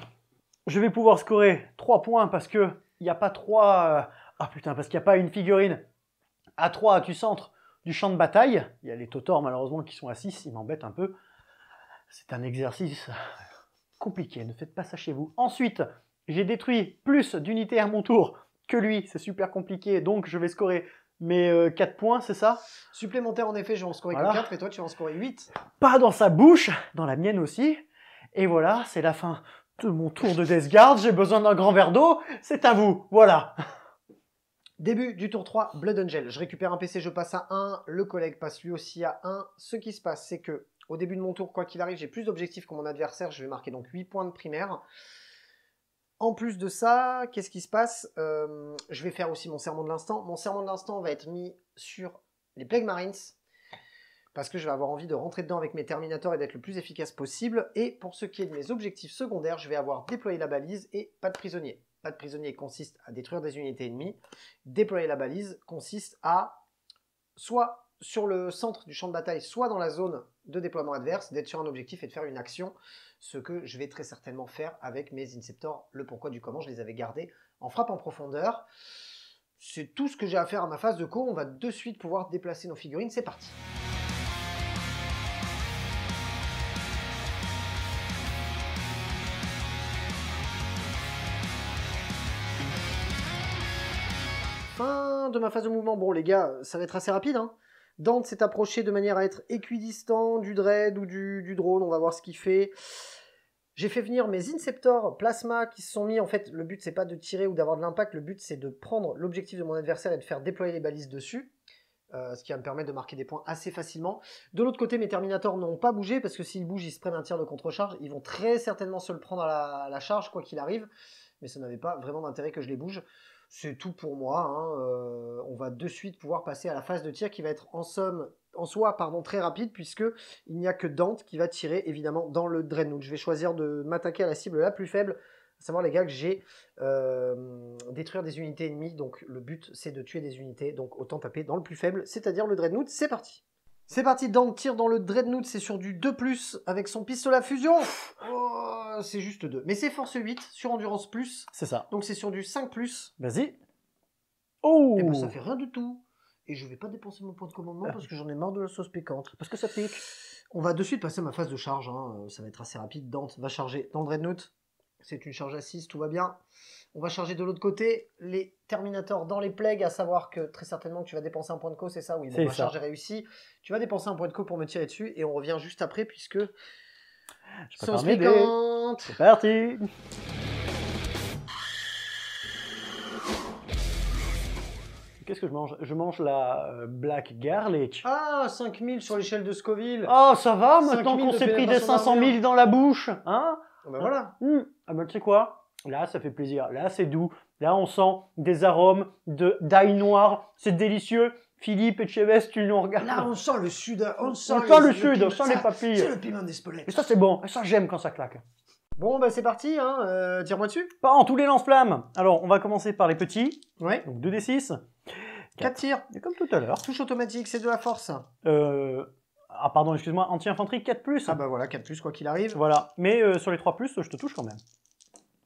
je vais pouvoir scorer 3 points parce que il n'y a pas 3... parce qu'il n'y a pas une figurine à 3 du centre du champ de bataille. Il y a les Totors malheureusement qui sont à 6, ils m'embêtent un peu. C'est un exercice compliqué, ne faites pas ça chez vous. Ensuite, j'ai détruit plus d'unités à mon tour que lui, c'est super compliqué, donc je vais scorer mes 4 points, c'est ça? Supplémentaire en effet, je vais en scorer que 4 et toi tu vas en scorer 8. Pas dans sa bouche, dans la mienne aussi. Et voilà, c'est la fin de mon tour de Death Guard, j'ai besoin d'un grand verre d'eau, c'est à vous, voilà. Début du tour 3, Blood Angel. Je récupère un PC, je passe à 1, le collègue passe lui aussi à 1. Ce qui se passe, c'est que au début de mon tour, quoi qu'il arrive, j'ai plus d'objectifs que mon adversaire, je vais marquer donc 8 points de primaire. En plus de ça, qu'est-ce qui se passe? Je vais faire aussi mon serment de l'instant. Mon serment de l'instant va être mis sur les Plague Marines, parce que je vais avoir envie de rentrer dedans avec mes Terminators et d'être le plus efficace possible. Et pour ce qui est de mes objectifs secondaires, je vais avoir déployé la balise et pas de prisonnier. Pas de prisonnier consiste à détruire des unités ennemies. Déployer la balise consiste à, soit sur le centre du champ de bataille, soit dans la zone de déploiement adverse, d'être sur un objectif et de faire une action, ce que je vais très certainement faire avec mes Inceptors. Le pourquoi du comment, je les avais gardés en frappe en profondeur. C'est tout ce que j'ai à faire à ma phase de co. On va de suite pouvoir déplacer nos figurines. C'est parti. Fin de ma phase de mouvement. Bon les gars, ça va être assez rapide, hein. Dante s'est approché de manière à être équidistant du Dread ou du drone, on va voir ce qu'il fait. J'ai fait venir mes Inceptors Plasma qui se sont mis, en fait, le but c'est pas de tirer ou d'avoir de l'impact, le but c'est de prendre l'objectif de mon adversaire et de faire déployer les balises dessus, ce qui va me permettre de marquer des points assez facilement. De l'autre côté, mes Terminators n'ont pas bougé, parce que s'ils bougent, ils se prennent un tir de contre-charge, ils vont très certainement se le prendre à la charge, quoi qu'il arrive, mais ça n'avait pas vraiment d'intérêt que je les bouge. C'est tout pour moi, hein. On va de suite pouvoir passer à la phase de tir qui va être en soi très rapide, puisque il n'y a que Dante qui va tirer évidemment dans le Dreadnought. Je vais choisir de m'attaquer à la cible la plus faible, à savoir les gars que j'ai détruire des unités ennemies, donc le but c'est de tuer des unités, donc autant taper dans le plus faible, c'est-à-dire le Dreadnought. C'est parti. C'est parti, Dante tire dans le Dreadnought, c'est sur du 2+, avec son pistolet à fusion. Oh, c'est juste 2. Mais c'est force 8, sur endurance plus. C'est ça. Donc c'est sur du 5+. Vas-y. Oh! Et ben ça fait rien du tout. Et je vais pas dépenser mon point de commandement parce que j'en ai marre de la sauce piquante. Parce que ça pique. On va de suite passer à ma phase de charge, hein. Ça va être assez rapide. Dante va charger dans le Dreadnought. C'est une charge à 6, tout va bien. On va charger de l'autre côté les Terminators dans les Plagues, à savoir que très certainement que tu vas dépenser un point de co, c'est ça? Oui, bon, ma charge est réussie. Tu vas dépenser un point de co pour me tirer dessus et on revient juste après puisque... Sauce piquante. C'est parti. Qu'est-ce que je mange? Je mange la Black Garlic. Ah, 5000 sur l'échelle de Scoville. Oh, ça va, 5 maintenant 000 qu'on de s'est pris des pénétration 500 000 d'armure. dans la bouche, hein? Ah bah voilà. Ah ben, tu sais quoi? Là, ça fait plaisir. Là, c'est doux. Là, on sent des arômes d'ail noir. C'est délicieux. Philippe et Chévès, tu nous regardes. Là, on sent le sud. On sent le sud, piment. on sent les papilles. C'est le piment d'Espelette. Et ça, c'est bon. Et ça, j'aime quand ça claque. Bon, bah c'est parti, hein. Tire-moi dessus. Pas en tous les lance-flammes. Alors, on va commencer par les petits. Ouais. Donc, 2d6. 4 tirs. Et comme tout à l'heure. Touche automatique, c'est de la force. Ah, pardon, excuse-moi. Anti-infanterie, 4+. Ah bah voilà, 4+, quoi qu'il arrive. Voilà. Mais sur les 3+, je te touche quand même.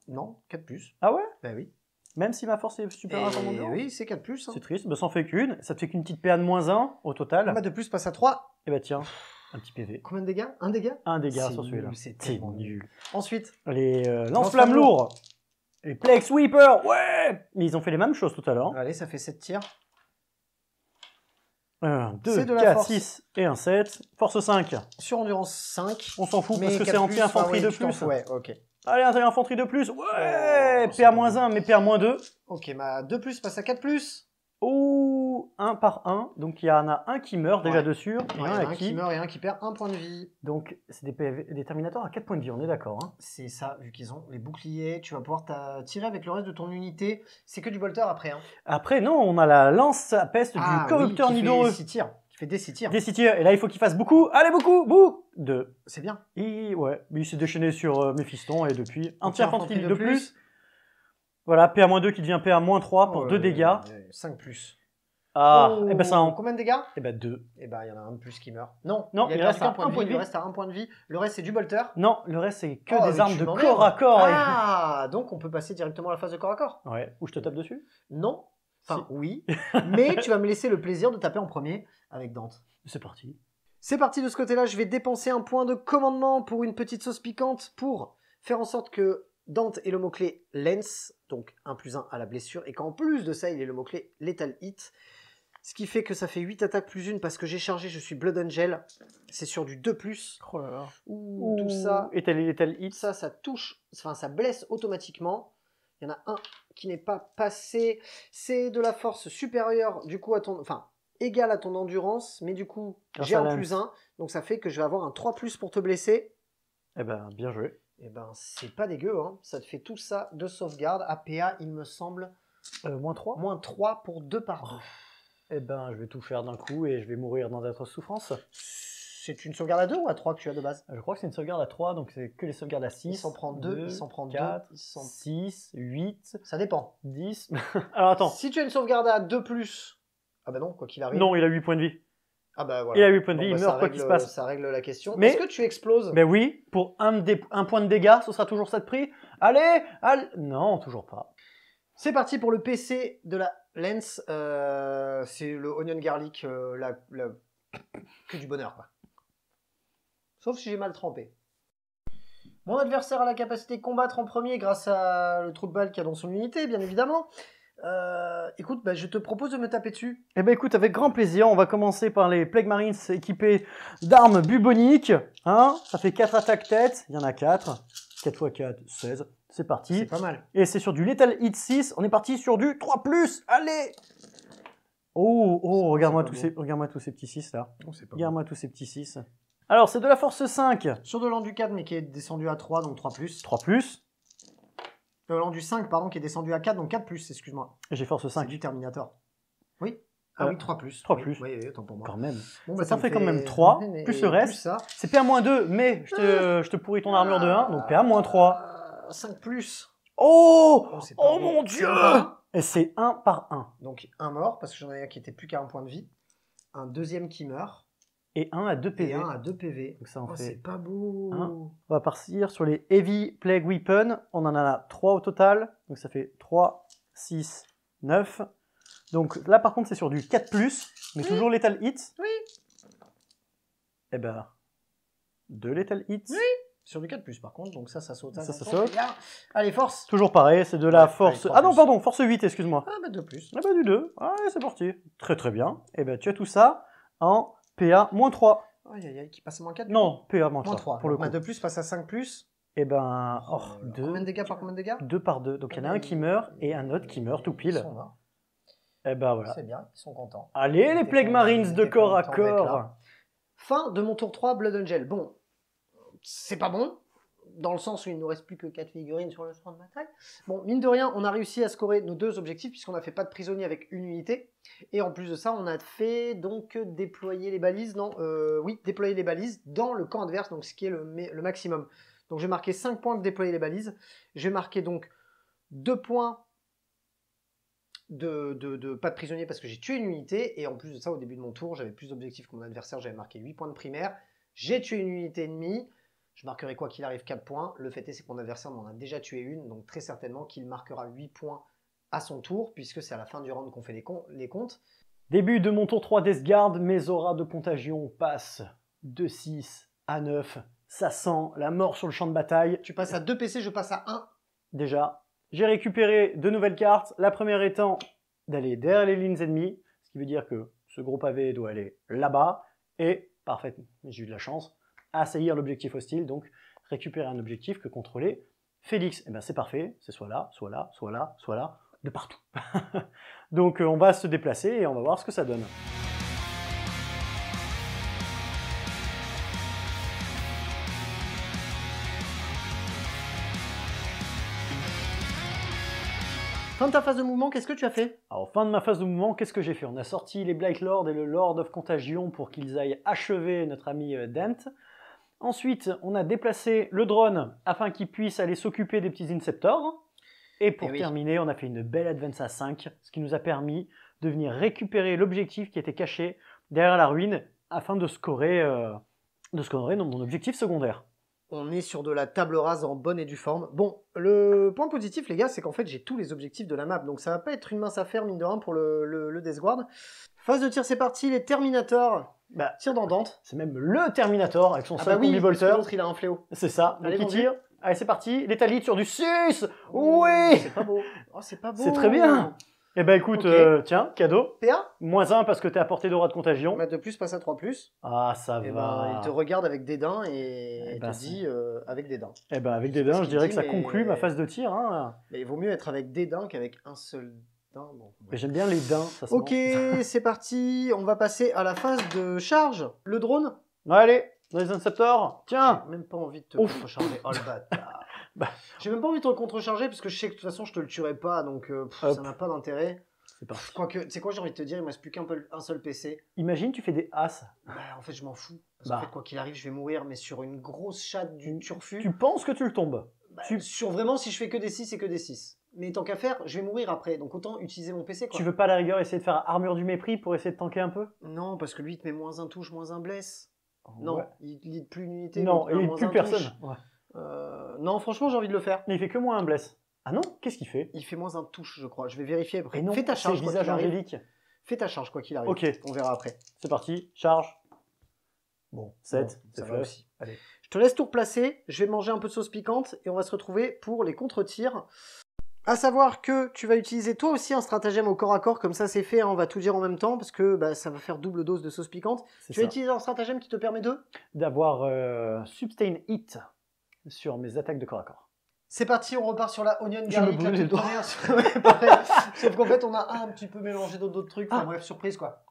Non, 4+. Ah ouais? Bah oui. Même si ma force est supérieure à ton Et endurance? oui, c'est 4+. Hein. C'est triste. Bah, ça en fait qu'une. Ça te fait qu'une petite PA de -1 au total. Bah de plus passe à 3. Et bah, tiens, un petit PV. Combien de dégâts? Un dégât? Un dégât C'est sur celui-là. nul, c'est C'est tellement nul. Ensuite, Les Lance-flammes lance-flammes lourds. Les Plague Sweeper. Ouais! Ils ont fait les mêmes choses tout à l'heure. allez, ça fait 7 tirs. 1, 2, C'est de la 4, force. 6 et un 7. Force 5. Sur endurance 5. On s'en fout parce que 4+, c'est anti-infanterie ah ouais, de tu t'en plus. fous, ouais, ok. Allez, anti-infanterie de plus. Ouais! Oh, c'est PA-1, mais PA-2. Ok, ma 2+ passe à 4+. Oh, 1 par 1. Donc il y en a un qui meurt déjà Ouais. dessus. Et Ouais, un un à qui meurt et un qui perd 1 point de vie. Donc c'est des Terminators à 4 points de vie, on est d'accord. Hein. C'est ça, vu qu'ils ont les boucliers, tu vas pouvoir tirer avec le reste de ton unité. C'est que du bolter après. Hein. Après, non, on a la lance à peste du corrupteur qui nidoreux. fait 6 tirs. Qui fait des 6 tirs. Des 6 tirs. Et là, il faut qu'il fasse beaucoup. Allez, beaucoup! Bouh! 2. C'est bien. Et ouais, mais il s'est déchaîné sur Méphiston et depuis anti-infanterie de plus. plus. Voilà, PA-2 qui devient PA-3 pour 2 dégâts. 5+. Ah, Oh, et ben ça en... Combien de dégâts? Et ben 2. Et ben il y en a un de plus qui meurt. Non, Non, il il a reste perdu à qu'un point de un point de vie. vie. Il reste à 1 point de vie. Le reste c'est du bolter. Non, le reste c'est que Oh, des mais armes tu de m'emmerdes. corps à corps. Ah, donc on peut passer directement à la phase de corps à corps. Ouais, ou je te tape dessus. Non. Enfin, Si. oui. Mais tu vas me laisser le plaisir de taper en premier avec Dante. C'est parti. C'est parti de ce côté-là. Je vais dépenser un point de commandement pour une petite sauce piquante pour faire en sorte que Dante ait le mot-clé Lens, donc 1+1 à la blessure, et qu'en plus de ça, il ait le mot-clé Lethal Hit. Ce qui fait que ça fait 8 attaques plus 1 parce que j'ai chargé, je suis Blood Angel. C'est sur du 2+. Oh là là. Ouh, tout ça. Et t'as les Lethal Hits. Ça touche, enfin ça blesse automatiquement. Il y en a un qui n'est pas passé. C'est de la force supérieure, du coup, à ton... Enfin, égale à ton endurance, mais du coup, Grâce j'ai à un Lens. +1. Donc ça fait que je vais avoir un 3+ pour te blesser. Eh ben, bien joué. Et ben, c'est pas dégueu, hein. Ça te fait tout ça de sauvegarde. APA, il me semble, -3. -3 pour 2 par 2. Eh ben, je vais tout faire d'un coup et je vais mourir dans d'atroces souffrances. C'est une sauvegarde à 2 ou à 3 que tu as de base? Je crois que c'est une sauvegarde à 3, donc c'est que les sauvegardes à 6. Il s'en prend 2, il s'en prend 2. 4, 6, 8, Ça dépend. 10. Alors attends. Si tu as une sauvegarde à 2+, ah bah non, quoi qu'il arrive. Non, il a 8 points de vie. Ah bah voilà. Il a 8 points de Bon, vie, bah, il ça meurt quoi règle- qu'il se passe. Ça règle la question. Mais- Est-ce que tu exploses? Ben oui, pour un point de dégâts, ce sera toujours ça de prix. Allez, allez. Non, toujours pas. C'est parti pour le PC de la Lens. C'est le Onion Garlic, que du bonheur, quoi. Sauf si j'ai mal trempé. Mon adversaire a la capacité de combattre en premier grâce à le trou de balle qu'il y a dans son unité, bien évidemment. Écoute, bah, je te propose de me taper dessus. Eh ben écoute, avec grand plaisir, on va commencer par les Plague Marines équipés d'armes buboniques. Hein, ça fait 4 attaques tête, il y en a 4. 4 x 4, 16. C'est parti. C'est pas mal. Et c'est sur du Lethal Hit 6, on est parti sur du 3+. Allez. Oh, regarde-moi tous ces petits 6 là. Non, c'est pas Regarde-moi tous ces petits 6. Alors, c'est de la force 5. Sur de l'an du 4, mais qui est descendu à 3, donc 3+. 3+. L'an du 5, pardon, qui est descendu à 4, donc 4+, excuse-moi. Et j'ai force C'est 5. du Terminator. Oui. Ah oui, 3+. 3+. Oui, oui, autant pour moi. Quand même. Bon, Ça me fait quand même 3, et plus le reste. ça. C'est PA-2, mais je te pourris ton armure de 1, donc PA-3. 5+. Oh, c'est pas oh bon. mon dieu. Et c'est 1 par 1. Donc un mort, parce que j'en ai un qui était plus qu'à 1 point de vie. Un deuxième qui meurt. Et 1 à 2 PV. Et un à 2 PV. Donc ça en Oh, fait. c'est pas beau. un. On va partir sur les Heavy Plague Weapon. On en a 3 au total. Donc ça fait 3, 6, 9. Donc là par contre c'est sur du 4+, mais toujours Lethal Hit. Oui. Et ben, 2 Lethal Hits. Oui. Sur du 4+, par contre, donc ça saute. Ça saute. saute. Bien. Allez, force. Toujours pareil, c'est de la Ouais, force... allez, Ah non, 3+. pardon, force 8, excuse-moi. Ah bah 2+. Ah bah du 2. Allez, c'est parti. Très très bien. Et ben tu as tout ça en PA-3. Aïe aïe aïe, qui passe à -4. Non, PA-3 moins 3. pour le coup. Ma 2+ passe à 5+. Et ben, Combien de 2. dégâts par combien de dégâts? 2 par 2. Donc il y en a un qui meurt et un autre qui meurt tout pile. Ça va. Eh ben voilà. C'est bien, ils sont contents. Allez, les Plague Marines de corps à content d'être corps. là. Fin de mon tour 3, Blood Angel. Bon, c'est pas bon, dans le sens où il ne nous reste plus que 4 figurines sur le champ de bataille. Bon, mine de rien, on a réussi à scorer nos 2 objectifs, puisqu'on a fait pas de prisonniers avec une unité. Et en plus de ça, on a fait donc déployer les balises, déployer les balises dans le camp adverse, donc ce qui est le maximum. Donc je vais marquer 5 points de déployer les balises. Je vais marquer donc 2 points de pas de prisonniers parce que j'ai tué une unité. Et en plus de ça, au début de mon tour, j'avais plus d'objectifs que mon adversaire. J'avais marqué 8 points de primaire. J'ai tué une unité ennemie. Je marquerai quoi qu'il arrive 4 points. Le fait est, c'est que mon adversaire m'en a déjà tué une. Donc très certainement qu'il marquera 8 points à son tour, puisque c'est à la fin du round qu'on fait les comptes. Début de mon tour 3 Deathguard, mes auras de contagion passent de 6 à 9. Ça sent la mort sur le champ de bataille. Tu passes à 2 PC, je passe à 1. Déjà, j'ai récupéré 2 nouvelles cartes. La première étant d'aller derrière les lignes ennemies, ce qui veut dire que ce gros pavé doit aller là-bas. Et, parfait, j'ai eu de la chance, assaillir l'objectif hostile, donc récupérer un objectif que contrôler Félix. Et bien c'est parfait, c'est soit là, soit là, soit là, soit là, de partout. Donc on va se déplacer et on va voir ce que ça donne. Fin de ta phase de mouvement, qu'est-ce que tu as fait? Alors, fin de ma phase de mouvement, qu'est-ce que j'ai fait? On a sorti les Blight Lords et le Lord of Contagion pour qu'ils aillent achever notre ami Dent. Ensuite, on a déplacé le drone afin qu'il puisse aller s'occuper des petits Inceptors. Et pour terminer, on a fait une belle advance à 5, ce qui nous a permis de venir récupérer l'objectif qui était caché derrière la ruine afin de scorer mon objectif secondaire. On est sur de la table rase en bonne et due forme. Bon, le point positif, les gars, c'est qu'en fait, j'ai tous les objectifs de la map. Donc ça va pas être une mince affaire, mine de rien, pour le Deathguard. Phase de tir, c'est parti. Les Terminators. Tir dans Dante. C'est même le Terminator avec son seul oui, combi-bolter. L'autre, il a un fléau. C'est ça. Allez, donc il tire. Allez, c'est parti. Les talites sur du 6. Oh, oui. C'est pas beau. Oh, c'est pas beau. C'est très bien. Eh ben écoute, tiens, cadeau. PA. -1 parce que t'es à portée d'aura de contagion. Mettre de plus, passe à 3+. Ah, ça Et va. il te regarde avec dédain et te dit avec dédain. Eh ben avec dédain, je dirais que ça conclut ma phase de tir. Hein. Mais il vaut mieux être avec dédain qu'avec un seul daim. Bon, mais j'aime bien les daims. Ça ok, c'est parti. On va passer à la phase de charge. Le drone. Allez, dans les Inceptors. Tiens. J'ai même pas envie de te contrecharger. Oh le bâtard. J'ai même pas envie de te contrecharger parce que je sais que de toute façon je te le tuerai pas, donc ça n'a pas d'intérêt. C'est parti. Quoique, tu sais quoi, j'ai envie de te dire, il me reste plus qu'un seul PC. Imagine, tu fais des as. En fait, je m'en fous. Parce qu'en fait, quoi qu'il arrive, je vais mourir, mais sur une grosse chatte du turfu. Tu penses que tu le tombes? Sur vraiment, si je fais que des 6, c'est que des 6. Mais tant qu'à faire, je vais mourir après, donc autant utiliser mon PC, quoi. Tu veux pas à la rigueur essayer de faire armure du mépris pour essayer de tanker un peu? Non, parce que lui, il te met -1 touche, -1 bless. Non, ouais. Il lead plus une unité. Non, il lead plus personne. Ouais. Non, franchement, j'ai envie de le faire. Mais il fait que -1 bless. Ah non, qu'est-ce qu'il fait? Il fait -1 touche, je crois. Je vais vérifier après. Et non, fais ta charge, c'est visage angélique. Fais ta charge, quoi qu'il arrive. Ok. On verra après. C'est parti, charge. Bon, 7, ça va aussi. Allez. Je te laisse tout replacer. Je vais manger un peu de sauce piquante et on va se retrouver pour les contre-tirs. À savoir que tu vas utiliser toi aussi un stratagème au corps à corps, comme ça c'est fait, hein, on va tout dire en même temps, parce que ça va faire double dose de sauce piquante. Tu vas utiliser un stratagème qui te permet d'avoir Sustain Hit sur mes attaques de corps à corps. C'est parti, on repart sur la Onion Garlic. Je me brûle les doigts. Sauf qu'en fait on a un petit peu mélangé d'autres trucs, enfin bref, surprise quoi.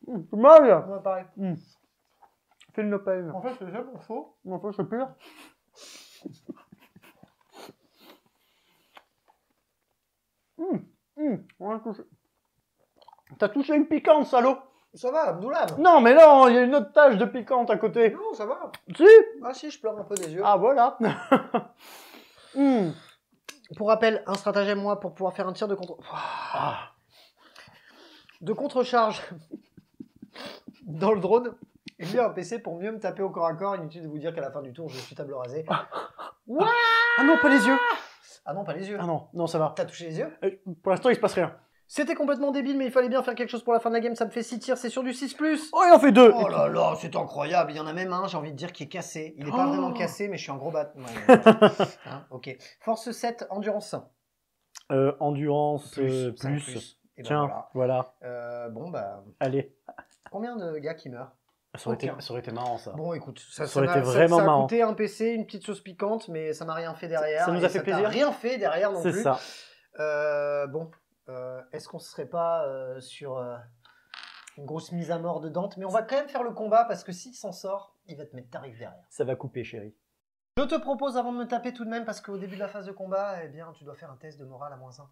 C'est mal. Ouais, pareil. Fais le nopal. En fait c'est ça pour faux. En fait c'est pur. T'as touché une piquante, salaud. Ça va, Abdoulab. Non, mais non, il y a une autre tache de piquante à côté. Non, ça va. Si. Ah si, je pleure un peu des yeux. Ah, voilà. Pour rappel, un stratagème, moi, pour pouvoir faire un tir de contre... de contre-charge dans le drone. J'ai un PC pour mieux me taper au corps à corps. Inutile de vous dire qu'à la fin du tour, je suis table rasée. Ouah. Ah non, pas les yeux. Ah non, pas les yeux. Ah non, non, ça va. T'as touché les yeux? Pour l'instant, il se passe rien. C'était complètement débile, mais il fallait bien faire quelque chose pour la fin de la game. Ça me fait 6 tirs, c'est sur du 6+. Oh, il en fait 2. Oh là là, c'est incroyable. Il y en a même un, j'ai envie de dire, qui est cassé. Il est pas vraiment cassé, mais je suis un gros bat. Hein, ok. Force 7, endurance 5. Endurance plus. Et tiens, voilà. Bon, bah... Allez. Combien de gars qui meurent? Ça aurait été marrant, ça. Bon, écoute, ça aurait été vraiment marrant. Ça a coûté un PC, une petite sauce piquante, mais ça m'a rien fait derrière. Ça nous a fait plaisir. Rien fait derrière non plus. C'est ça. Bon, Est-ce qu'on ne serait pas sur une grosse mise à mort de Dante? Mais on va quand même faire le combat parce que s'il s'en sort, il va te mettre tarif derrière. Ça va couper, chérie. Je te propose avant de me taper tout de même parce qu'au début de la phase de combat, eh bien, tu dois faire un test de morale à -1.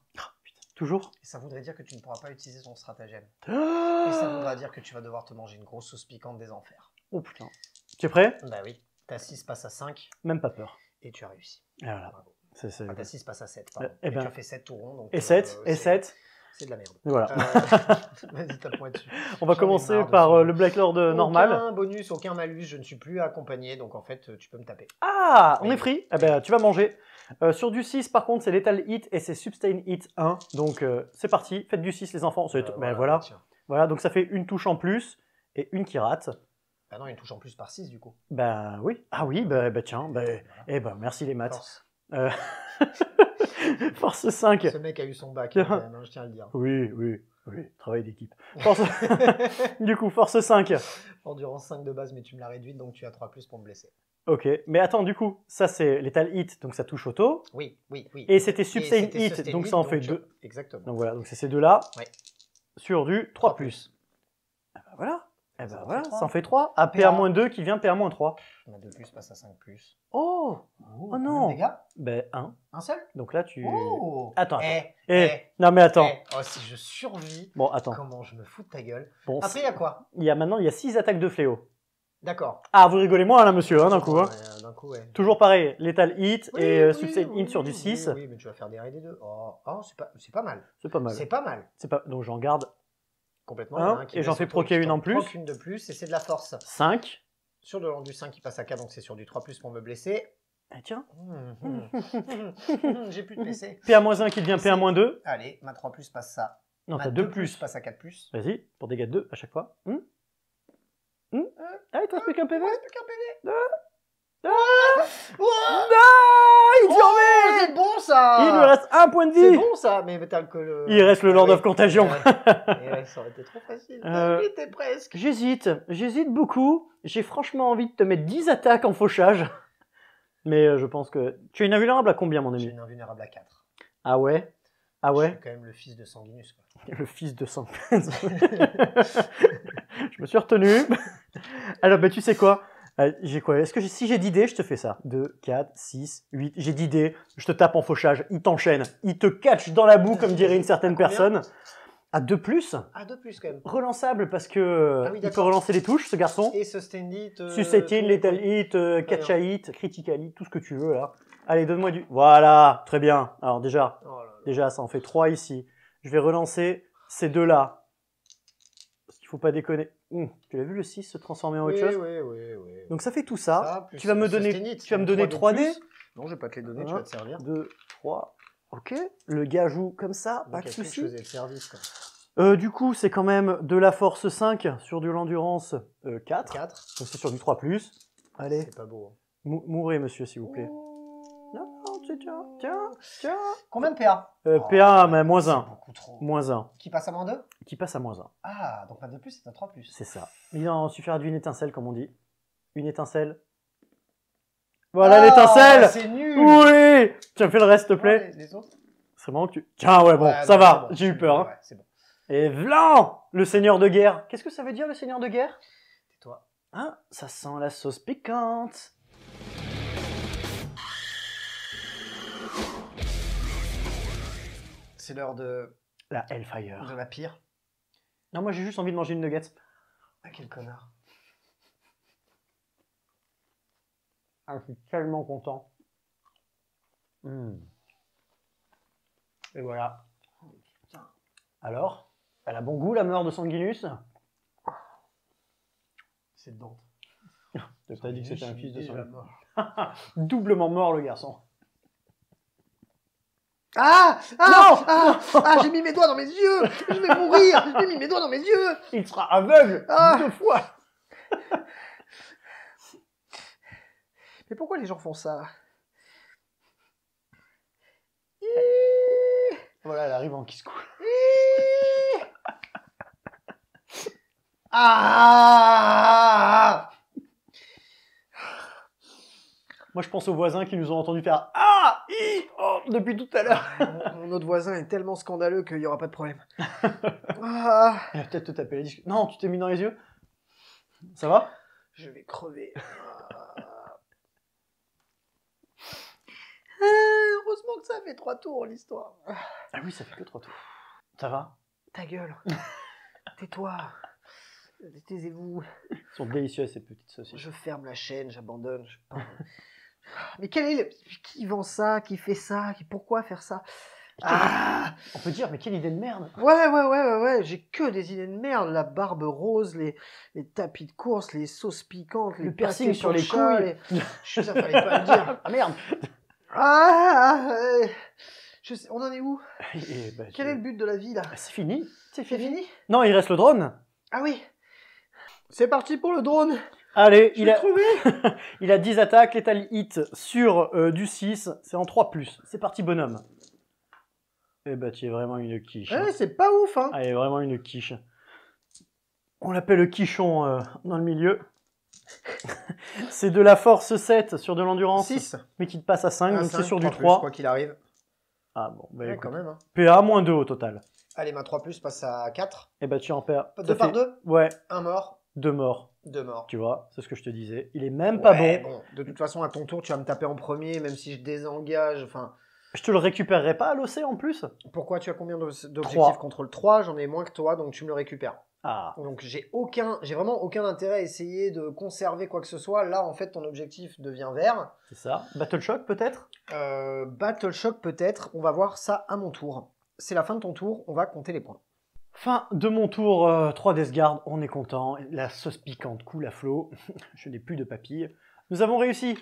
Toujours? Et ça voudrait dire que tu ne pourras pas utiliser ton stratagème. Ah Et ça voudra dire que tu vas devoir te manger une grosse sauce piquante des enfers. Oh putain. Tu es prêt? Bah oui. Ta 6 passe à 5 Même pas peur. et tu as réussi. Et voilà. Bravo. C'est... Enfin, ta 6 passe à 7, pardon. Eh Et ben- tu as fait 7 tout rond. Donc, Et 7, et 7. C'est de la merde. Et voilà. Vas-y, tape-moi dessus. On va J'en ai commencer marre de par ce le Black Lord normal. Aucun bonus, aucun malus, je ne suis plus accompagné, donc en fait, tu peux me taper. Ah, on Oui. est free. Eh ben, tu vas manger. Sur du 6, par contre, c'est Lethal Hit et c'est Sustain Hit 1. Donc, c'est parti. Faites du 6, les enfants. Ben voilà. Tiens. Voilà, donc ça fait une touche en plus et une qui rate. Bah non, une touche en plus par 6 du coup. Ben oui. Ah oui, bah tiens. Voilà. Eh ben, merci les maths. Force. Force 5. Ce mec a eu son bac, hein, quand même, hein, je tiens à le dire. Oui, travail d'équipe. Du coup, force 5. Endurance 5 de base, mais tu me l'as réduite, donc tu as 3 plus pour me blesser. Ok, mais attends, du coup, ça c'est Lethal Hit, donc ça touche auto. Oui. Et c'était Sustain c'était Hit, Sustain donc Hit, ça en fait 2. Exactement. Donc voilà, donc c'est ces deux-là. Ouais. Sur du 3 plus. Eh ben voilà. Eh Ça ben en voilà, fait 3. ça en fait 3. À PA. PA-2 qui vient PA-3. Ma 2 plus passe à 5 plus. Oh Combien non. de dégâts? Ben 1. Un seul? Donc là tu... Oh Attends. Eh, Non mais attends. Oh, si je survis, Bon, attends. comment je me fous de ta gueule. Bon, Après, il y a quoi? maintenant, il y a 6 attaques de fléau. D'accord. Ah, vous rigolez moins là, monsieur, hein, d'un coup. Hein. Ouais, d'un coup, ouais. Toujours pareil, Lethal Hit Oui, et oui, Sustain oui, Hit sur du 6. Oui, mais tu vas faire des raids des deux. Oh, c'est pas mal. C'est pas mal. C'est pas mal. Donc j'en garde Complètement. Un, il y en a un qui et j'en blesse fais auto, proquer qui une t'en en plus. proque une de plus, et c'est de la force. 5. Sur le rendu 5 qui passe à 4, donc c'est sur du 3 plus pour me blesser. Eh, tiens. J'ai plus de PC. PA-1 qui devient PA-2. Allez, ma 3 plus passe ça. Non, Ma t'as 2 plus. passe à 4 plus. Vas-y, pour dégâts de 2 à chaque fois. Ah, il te reste plus qu'un PV. Il reste plus qu'un PV. Il dit en met. C'est bon ça. Il lui reste 1 point de C'est vie. bon ça, mais t'as le... Il reste le Lord of Contagion. Ouais, ça aurait été trop facile. J'étais presque. J'hésite beaucoup. J'ai franchement envie de te mettre 10 attaques en fauchage. Mais je pense que... Tu es une invulnérable à combien, mon J'ai ami? une invulnérable à 4. Ah ouais? Ah Je ouais? suis quand même le fils de Sanguinus, quoi. Le fils de sang. Je me suis retenu. Alors, bah, tu sais quoi? J'ai quoi? Est-ce que si j'ai 10 dés, je te fais ça? 2, 4, 6, 8. J'ai 10 dés. Je te tape en fauchage. Il t'enchaîne. Il te catch dans la boue, comme dirait une certaine Combien? personne. À 2 plus. Ah, 2 plus quand même. Relançable parce que Ah oui, il peut d'accord. relancer les touches, ce garçon. Et Sustain Hit. Sustain, tout, Lethal oui. Hit, Catcha Hit, Critical Hit, tout ce que tu veux là. Allez, donne-moi du... Voilà, très bien. Alors déjà, Oh là là. déjà ça en fait 3 ici. Je vais relancer ces deux-là. Parce qu'il faut pas déconner. Tu l'as vu le 6 se transformer en autre chose? Oui. Donc ça fait tout ça. Ça, plus Tu vas me Sustain donner, Hit, tu vas me donc donner 3 de dés. plus. Non, je vais pas te les donner, tu Un, vas te servir. 2, 3. Ok. Le gars joue comme ça, pas Donc, de il y a plus que je souci. faisais le service, quoi. Du coup, c'est quand même de la force 5 sur de l'endurance 4. 4. Donc c'est sur du 3+. Allez, C'est pas beau. mourrez monsieur s'il vous plaît. Non, tiens. Combien de PA? PA, mais moins 1. Beaucoup trop. Moins 1. Qui passe à -2? Qui passe à moins 1. Ah, donc ma 2 plus, c'est un 3 plus. C'est ça. Il en suffira d'une étincelle, comme on dit. Une étincelle. Voilà l'étincelle. C'est nul. Oui. Tu me fais le reste, s'il te plaît. Ouais, les autres? C'est vraiment que tu... Tiens, ouais, bon, Ouais, ça non, va. c'est bon, J'ai eu c'est peur. bon, Hein. ouais, c'est bon. Et vlan, le seigneur de guerre. Qu'est-ce que ça veut dire, le seigneur de guerre? Tais-toi. Hein, ça sent la sauce piquante. C'est l'heure de La Hellfire. la pire. Non, moi j'ai juste envie de manger une nugget. Ah, quel connard. Ah, je suis tellement content. Et voilà. Alors, elle a bon goût la mort de Sanguinus? C'est Dante. T'as dit que c'était un fils de Déjà Sanguinus. mort. Doublement mort le garçon. Ah, Non. j'ai mis mes doigts dans mes yeux. Je vais mourir. J'ai mis mes doigts dans mes yeux. Il sera aveugle Ah. 2 fois. Mais pourquoi les gens font ça? Voilà, elle arrive en kiss-cool. Ah! Moi je pense aux voisins qui nous ont entendu faire Ah Oh, depuis tout à l'heure. Mon autre voisin est tellement scandaleux qu'il n'y aura pas de problème. Ah, Il va peut-être te taper la discussion. Non, tu t'es mis dans les yeux. Ça va? je vais crever. Heureusement que ça fait 3 tours l'histoire. Ah oui, ça fait que 3 tours. Ça va? Ta gueule. Tais-toi. Taisez-vous. Ils sont délicieuses ces petites saucisses. Je ferme la chaîne, j'abandonne. Mais qui vend ça? Qui fait ça? Pourquoi faire ça? Ah, On peut dire, mais quelle idée de merde! ouais. J'ai que des idées de merde. La barbe rose, les tapis de course, les sauces piquantes, Le les piercing pâtés sur les torchas, couilles. Ça fallait pas le dire. Ah merde! On en est où? Quel est le but de la vie là? C'est fini. C'est fini? Non, il reste le drone. Ah oui. C'est parti pour le drone. Allez, Je vais trouver. il a 10 attaques, lethal hit sur du 6, c'est en 3+. C'est parti bonhomme. Eh bah tu es vraiment une quiche. Ouais, c'est pas ouf hein. Ah, il est vraiment une quiche. On l'appelle le quichon dans le milieu. C'est de la force 7 sur de l'endurance. 6. Mais qui te passe à 5, donc c'est sur du 3+, 3. quoi qu'il arrive. Ah bon, bah Ouais, écoute. quand même. Hein. PA moins 2 au total. Allez, ma 3+ passe à 4. Eh bah tu en perds. 2 par 2. Ouais, Un mort. 2 morts. 2 morts. Tu vois, c'est ce que je te disais. Il est même pas bon. De toute façon, à ton tour, tu vas me taper en premier, même si je désengage. Enfin, Je te le récupérerai pas à l'OC en plus? pourquoi tu as combien d'objectifs 3. contrôle? 3, j'en ai moins que toi, donc tu me le récupères. Ah. Donc j'ai vraiment aucun intérêt à essayer de conserver quoi que ce soit. Là, en fait, ton objectif devient vert. C'est ça. Battle Shock peut-être? Battle Shock peut-être. On va voir ça à mon tour. C'est la fin de ton tour, on va compter les points. Fin de mon tour 3 Death Guard, on est content. La sauce piquante coule à flot. Je n'ai plus de papilles. Nous avons réussi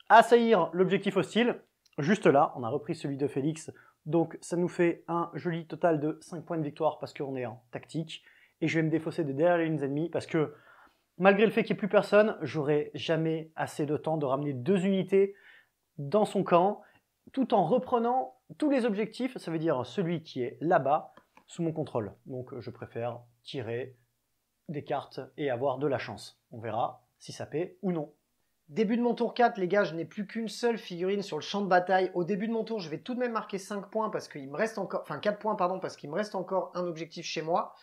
à assaillir l'objectif hostile. Juste là, on a repris celui de Félix. Donc ça nous fait un joli total de 5 points de victoire parce qu'on est en tactique. Et je vais me défausser de derrière les lignes ennemies parce que malgré le fait qu'il n'y ait plus personne, j'aurai jamais assez de temps de ramener 2 unités dans son camp tout en reprenant tous les objectifs, ça veut dire celui qui est là-bas, sous mon contrôle. Donc je préfère tirer des cartes et avoir de la chance. On verra si ça paie ou non. Début de mon tour 4, les gars, je n'ai plus qu'une seule figurine sur le champ de bataille. Au début de mon tour, je vais tout de même marquer 5 points parce qu'il me reste encore... Enfin, 4 points, pardon, parce qu'il me reste encore un objectif chez moi.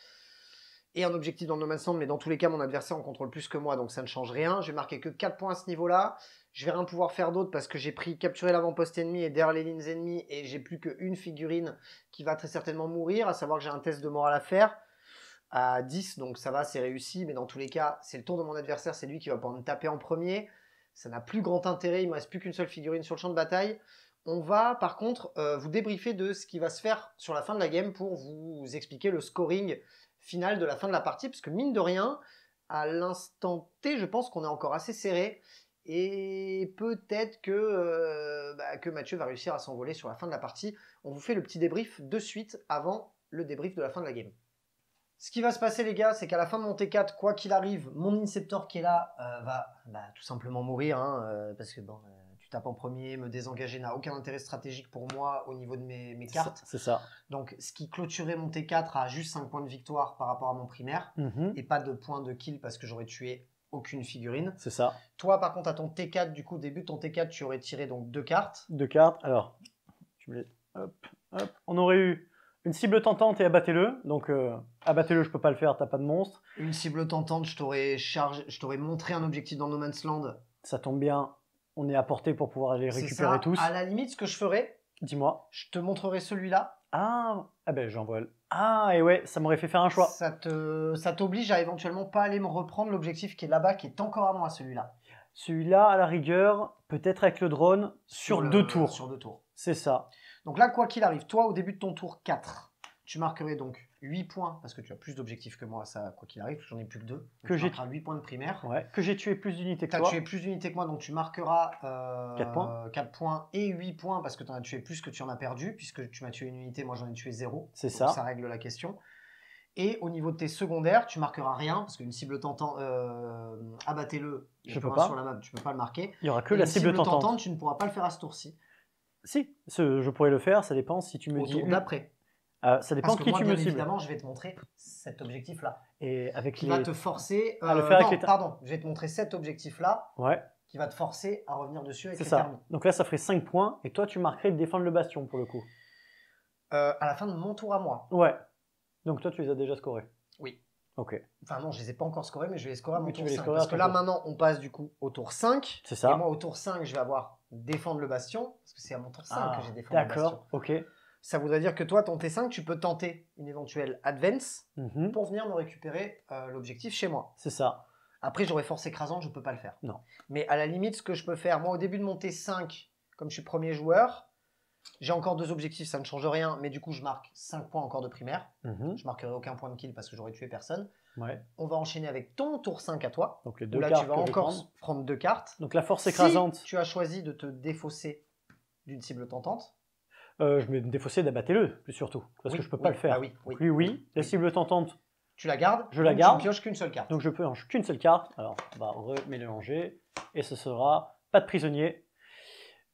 Et un objectif dans No Man's Land, mais dans tous les cas, mon adversaire en contrôle plus que moi, donc ça ne change rien. Je vais marquer que 4 points à ce niveau-là. Je vais rien pouvoir faire d'autre parce que j'ai pris capturer l'avant-poste ennemi et derrière les lignes ennemies, et j'ai plus qu'une figurine qui va très certainement mourir, à savoir que j'ai un test de morale à faire à 10, donc ça va, c'est réussi, mais dans tous les cas, c'est le tour de mon adversaire, c'est lui qui va pouvoir me taper en premier. Ça n'a plus grand intérêt, il me reste plus qu'une seule figurine sur le champ de bataille. On va par contre vous débriefer de ce qui va se faire sur la fin de la game pour vous expliquer le scoring final de la fin de la partie, parce que mine de rien, à l'instant T, je pense qu'on est encore assez serré, et peut-être que Mathieu va réussir à s'envoler sur la fin de la partie. On vous fait le petit débrief de suite avant le débrief de la fin de la game. Ce qui va se passer les gars, c'est qu'à la fin de mon T4, quoi qu'il arrive, mon Inceptor qui est là va tout simplement mourir, hein, parce que bon, tu tapes en premier, me désengager n'a aucun intérêt stratégique pour moi au niveau de mes cartes. C'est ça. Donc ce qui clôturait mon T4 a juste 5 points de victoire par rapport à mon primaire, et pas de points de kill parce que j'aurais tué aucune figurine. C'est ça. Toi par contre à ton T4, du coup début de ton T4, tu aurais tiré donc 2 cartes. 2 cartes, alors, hop. On aurait eu une cible tentante et abattez-le. Donc abattez-le, je peux pas le faire, t'as pas de monstre. Une cible tentante, je t'aurais montré un objectif dans No Man's Land. Ça tombe bien, on est à portée pour pouvoir aller récupérer tous. À la limite, ce que je ferais, dis-moi. Je te montrerai celui-là. Ah ben j'envoie. Ah et ouais, ça m'aurait fait faire un choix. Ça t'oblige à éventuellement pas aller me reprendre l'objectif qui est là-bas, qui est encore à moi, celui-là. Celui-là, à la rigueur, peut-être avec le drone, sur 2 tours. Sur 2 tours. C'est ça. Donc là, quoi qu'il arrive, toi, au début de ton tour 4, tu marquerais donc 8 points, parce que tu as plus d'objectifs que moi, ça, quoi qu'il arrive, j'en ai plus que 2. Que j'ai 8 points de primaire. Ouais, que j'ai tué plus d'unités que toi. Tu as tué plus d'unités que moi, donc tu marqueras 4 points. 4 points et 8 points, parce que tu en as tué plus que tu en as perdu, puisque tu m'as tué une unité, moi j'en ai tué 0. C'est donc ça. Ça règle la question. Et au niveau de tes secondaires, tu marqueras rien, parce qu'une cible tentant, abattez-le, je peux pas. Sur la map, tu peux pas le marquer. Il y aura que la cible tentante. Tu ne pourras pas le faire à ce tour-ci. Si, je pourrais le faire, ça dépend si tu me Au dis... tour d'après. Ça dépend parce de que qui moi, tu me bien cibles. évidemment, je vais te montrer cet objectif-là. Et avec qui va te forcer... à le faire avec les... pardon, je vais te montrer cet objectif-là. Ouais. qui va te forcer à revenir dessus avec C'est les ça. permis. Donc là, ça ferait 5 points. Et toi, tu marquerais défendre le bastion pour le coup. À la fin de mon tour à moi. Ouais. Donc toi, tu les as déjà scorés. Oui. Ok. Enfin non, je les ai pas encore scorés, mais je vais les scorer à mon Mais tu tour vas les 5. scorer à Parce ton que là, tour. maintenant, on passe du coup au tour 5. C'est ça. Et moi, au tour 5, je vais avoir défendre le bastion. Parce que c'est à mon tour 5 que j'ai défendu le bastion. D'accord, ok. Ça voudrait dire que toi, ton T5, tu peux tenter une éventuelle advance Mhm. pour venir me récupérer l'objectif chez moi. C'est ça. Après, j'aurais force écrasante, je peux pas le faire. Non. Mais à la limite, ce que je peux faire, moi, au début de mon T5, comme je suis premier joueur, j'ai encore 2 objectifs, ça ne change rien, mais du coup, je marque 5 points encore de primaire. Mhm. Je marquerai aucun point de kill parce que j'aurais tué personne. Ouais. On va enchaîner avec ton tour 5 à toi. Donc les Où deux là, cartes tu vas que je vais encore prendre 2 cartes. Donc la force écrasante, Si tu as choisi de te défausser d'une cible tentante, je vais me défausser d'abattez-le, plus surtout. Parce Oui, que je peux oui, pas le faire. bah oui, oui. Oui. La cible tentante, tu la gardes. Je la donc garde. Tu ne pioches qu'une seule carte. donc je peux qu'une seule carte. Alors, on va remélanger. Et ce sera pas de prisonnier.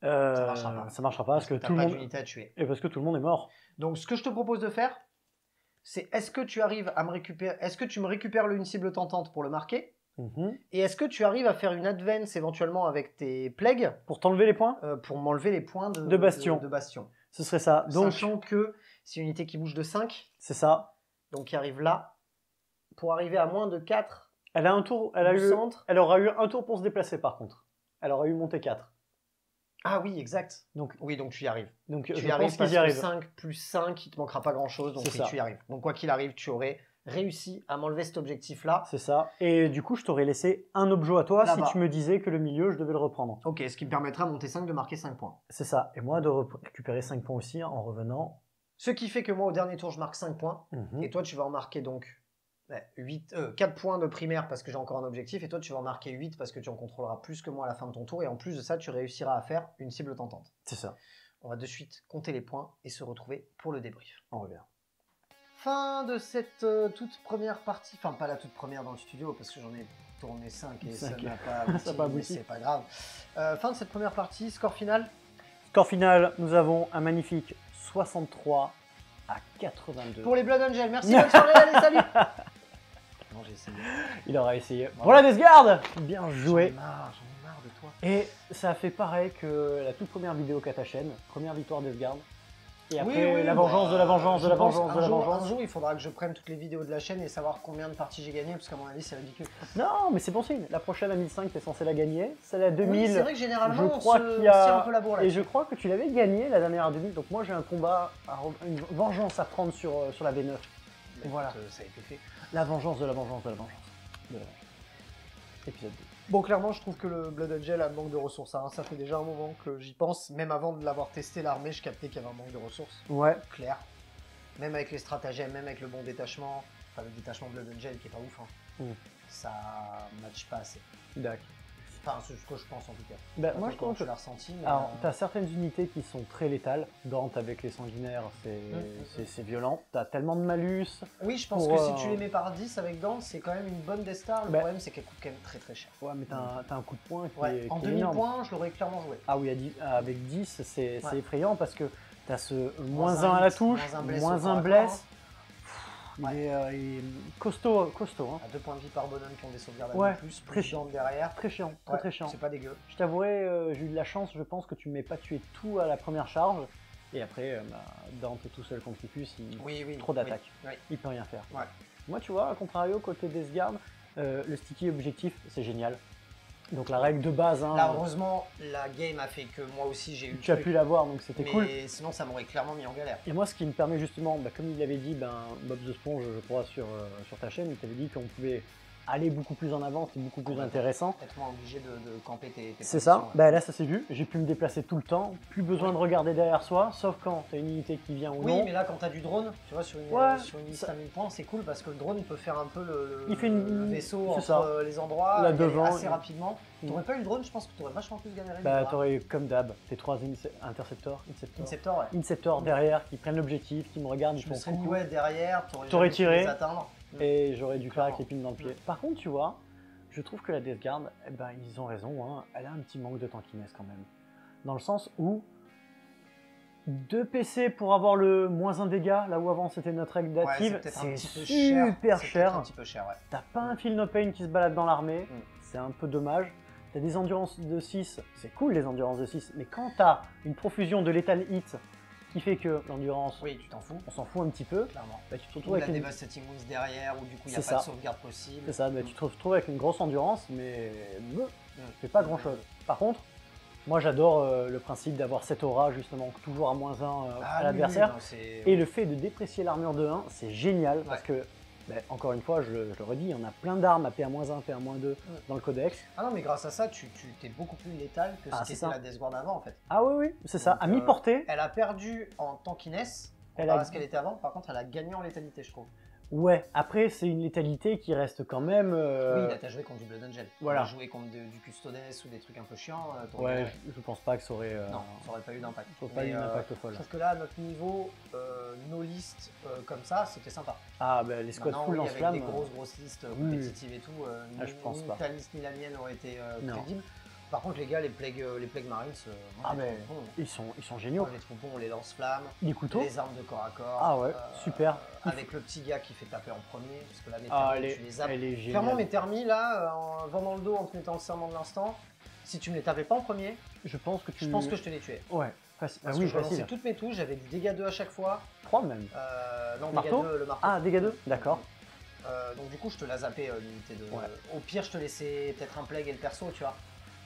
Ça marchera pas. Ça marchera pas parce que t'as tout le pas monde... d'unité à tuer. Et parce que tout le monde est mort. Donc, ce que je te propose de faire, c'est est-ce que tu arrives à me récupérer, est-ce que tu me récupères une cible tentante pour le marquer, Mhm. et est-ce que tu arrives à faire une advance éventuellement avec tes plagues Pour t'enlever les points, pour m'enlever les points De bastion. de bastion. ce serait ça. Donc, Sachant que c'est une unité qui bouge de 5, c'est ça. donc qui arrive là, pour arriver à moins de 4 Elle a un tour, du centre. elle aura eu un tour pour se déplacer par contre. Elle aura eu monté 4. Ah oui, exact. Donc, Oui, donc tu y arrives. je Tu y arrives pense parce qu'ils y que arrivent. 5 plus 5, il te manquera pas grand-chose, donc C'est oui, ça. tu y arrives. Donc quoi qu'il arrive, tu aurais réussi à m'enlever cet objectif-là. C'est ça. Et du coup, je t'aurais laissé un objet à toi si Là-bas. tu me disais que le milieu, je devais le reprendre. Ok, ce qui me permettra à mon T5 de marquer 5 points. C'est ça. Et moi, de récupérer 5 points aussi en revenant. Ce qui fait que moi, au dernier tour, je marque 5 points. Mhm. Et toi, tu vas en marquer donc 4 points de primaire parce que j'ai encore un objectif. Et toi, tu vas en marquer 8 parce que tu en contrôleras plus que moi à la fin de ton tour. Et en plus de ça, tu réussiras à faire une cible tentante. C'est ça. On va de suite compter les points et se retrouver pour le débrief. On revient. Fin de cette toute première partie. Enfin, pas la toute première dans le studio parce que j'en ai tourné 5 et ça 5. n'a pas abouti. Ça n'a pas mais abouti. c'est pas grave. Fin de cette première partie. Score final. Score final, nous avons un magnifique 63 à 82. Pour les Blood Angels. Merci, bonne soirée. Allez, salut. Non, j'ai essayé. Il aura essayé. Bravo. Voilà, Death Guard. Bien joué. J'en ai marre de toi. Et ça a fait pareil que la toute première vidéo qu'a ta chaîne. Première victoire Death Guard. Et après, Oui, la vengeance de la vengeance de la je pense vengeance de la un jour- vengeance. Un jour, il faudra que je prenne toutes les vidéos de la chaîne et savoir combien de parties j'ai gagné, parce qu'à mon avis, c'est ridicule. Non, mais c'est bon signe. La prochaine à 1005, t'es censé la gagner. Celle à 2000. Oui, c'est vrai que généralement, je crois on se qu'il y a- tire un peu la bourre là. Et je crois que tu l'avais gagné la dernière à 2000. Donc moi, j'ai un combat, une vengeance à prendre sur la V9. Voilà. Ça a été fait. La vengeance de la vengeance de la vengeance. De la vengeance. Épisode 2. Bon, clairement, je trouve que le Blood Angel a un manque de ressources. Hein. Ça fait déjà un moment que j'y pense. Même avant de l'avoir testé, l'armée, je captais qu'il y avait un manque de ressources. Ouais. Clair. Même avec les stratagèmes, même avec le bon détachement. Enfin, le détachement Blood Angel qui est pas ouf. Hein. Ça match pas assez. D'accord. Enfin, c'est ce que je pense en tout cas. Bah, Pas moi, tout je trouve quand que l'ai ressenti. Mais alors, t'as certaines unités qui sont très létales. Dante avec les sanguinaires, c'est violent. T'as tellement de malus. Oui, je pense pour, que si tu les mets par 10 avec Dante, c'est quand même une bonne Death Star. Le Bah, problème, c'est qu'elle coûte quand même très très cher. Ouais, mais t'as un coup de poing qui Ouais, est, en qui est 2000 énorme. points, je l'aurais clairement joué. Ah oui, avec 10, c'est Ouais. effrayant parce que t'as ce Moins -1 à la hit, touche, moins un bless au corps à bless. corps, Il, Ouais. il est costaud. Hein. À 2 points de vie par bonhomme qui ont des sauvegardes Ouais, de plus, très plus Dante derrière. Très chiant, Ouais, très chiant. C'est pas dégueu. Je t'avouerai, j'ai eu de la chance, je pense que tu ne m'aies pas tué tout à la première charge. Et après, Dante tout seul contre Lupus, Oui. trop d'attaques. Oui. Il peut rien faire. Ouais. Moi, tu vois, à contrario, côté Death Guard, le sticky objectif, c'est génial. Donc la règle de base, hein, Là, heureusement, la game a fait que moi aussi j'ai eu le tu as truc. pu l'avoir, donc c'était Mais cool. sinon, ça m'aurait clairement mis en galère. Et moi, ce qui me permet justement, comme il avait dit, Bob the Sponge, je crois, sur ta chaîne, il t'avait dit qu'on pouvait aller beaucoup plus en avant, c'est beaucoup plus intéressant. Être moins obligé de camper tes C'est ça, positions, ouais. là ça s'est vu, j'ai pu me déplacer tout le temps, plus besoin de regarder derrière soi, sauf quand t'as une unité qui vient ou Oui, non. mais là, quand t'as du drone, tu vois, sur une Ouais, liste à 1000 points, c'est cool parce que le drone il peut faire un peu Il fait le vaisseau c'est entre ça. les endroits Là y aller devant, assez il- rapidement. T'aurais pas eu le drone, je pense que t'aurais vachement plus galéré. T'aurais comme d'hab, tes 3 interceptors, Inceptor, ouais. Inceptor derrière qui prennent l'objectif, qui me regardent, ils Je me font serais mis coucou, ouais, derrière, T'aurais jamais su tiré. les atteindre. et j'aurais dû faire avec Clairement. l'épine dans le pied. Par contre, tu vois, je trouve que la Death Guard, ils ont raison, hein, elle a un petit manque de tankiness quand même. Dans le sens où 2 PC pour avoir le -1 dégâts, là où avant c'était notre règle Ouais, d'active, peut-être un c'est petit peu super C'est cher. peut-être un petit peu cher, ouais. T'as pas un feel no pain qui se balade dans l'armée, Mm. c'est un peu dommage. tu as des endurances de 6, c'est cool les endurances de 6, mais quand tu as une profusion de Lethal Hit qui fait que l'endurance, Oui, tu t'en fous, on s'en fout un petit peu, clairement. bah, tu te Ou retrouves la avec une... Devastating Wounds derrière, où du coup il n'y a C'est pas de ça. sauvegarde possible. C'est ça, bah, tu te retrouves avec une grosse endurance, mais fait pas grand chose. Par contre, moi j'adore le principe d'avoir cette aura justement toujours à -1 à l'adversaire. Et le fait de déprécier l'armure de 1, c'est génial parce que, encore une fois, je le redis, il y en a plein d'armes à PA-1, PA-2 dans le codex. Ah non, mais grâce à ça, tu t'es beaucoup plus létal que ce qu'était la Death Guard avant en fait. Ah oui, c'est ça, à mi-portée. Elle a perdu en tankiness, ce qu'elle était avant, par contre elle a gagné en létalité, je trouve. Ouais, après c'est une létalité qui reste quand même... Oui, là t'as joué contre du Blood Angel. Voilà. T'as joué contre du Custodes ou des trucs un peu chiants. Ouais, je pense pas que ça aurait... Non, ça aurait pas eu d'impact. Ça aurait pas eu d'impact folle. Je trouve que là, à notre niveau, nos listes comme ça, c'était sympa. Ah bah les squads full lance-flamme... Avec des grosses listes compétitives et tout, je pense pas. Ta liste ni la mienne aurait été crédible. Par contre, les gars, les Plague Marines, ils sont géniaux. Je les trouve bons, les lance-flammes, les couteaux, les armes de corps à corps. Ah ouais, super. Avec le petit gars qui fait taper en premier, parce que là, mes thermis, tu les zappes. Elle est géniale. Clairement, mes thermis, là, en vendant le dos, en te mettant le serment de l'instant, si tu me les tapais pas en premier, je pense que je te les tuais. Ouais, parce que je relançais toutes mes touches, j'avais du dégâts 2 à chaque fois. 3 même. Non, marteau, dégâts 2, le marteau. Ah, dégâts 2, d'accord. Donc du coup, je te la zappais l'unité de... Ouais. Au pire, je te laissais peut-être un plague et le perso, tu vois.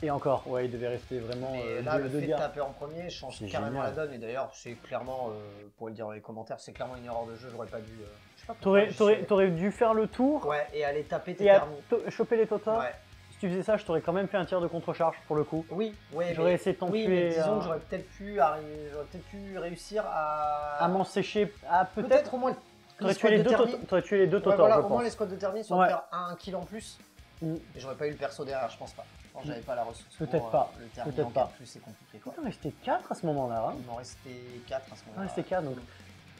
Et encore, ouais, il devait rester vraiment... Mais là, le fait de taper en premier change carrément la donne. Et d'ailleurs, c'est clairement, pour le dire dans les commentaires, c'est clairement une erreur de jeu, j'aurais pas dû... T'aurais dû faire le tour. Ouais, et aller taper tes thermis. Choper les totas. Ouais. Si tu faisais ça, je t'aurais quand même fait un tir de contre-charge pour le coup. Oui, ouais, j'aurais essayé de t'en tuer. Mais disons que j'aurais peut-être pu réussir à m'en sécher. Peut-être au moins... T'aurais tué les deux totas, voilà, je au pense. moins les squads de thermis, soit faire un kill en plus. Et j'aurais pas eu le perso derrière, je pense pas. J'avais pas la ressource. Peut-être pas. Le thermi en 4+, c'est compliqué. Il m'en restait 4 à ce moment-là. Il m'en restait 4 à ce moment-là. Il m'en restait 4, donc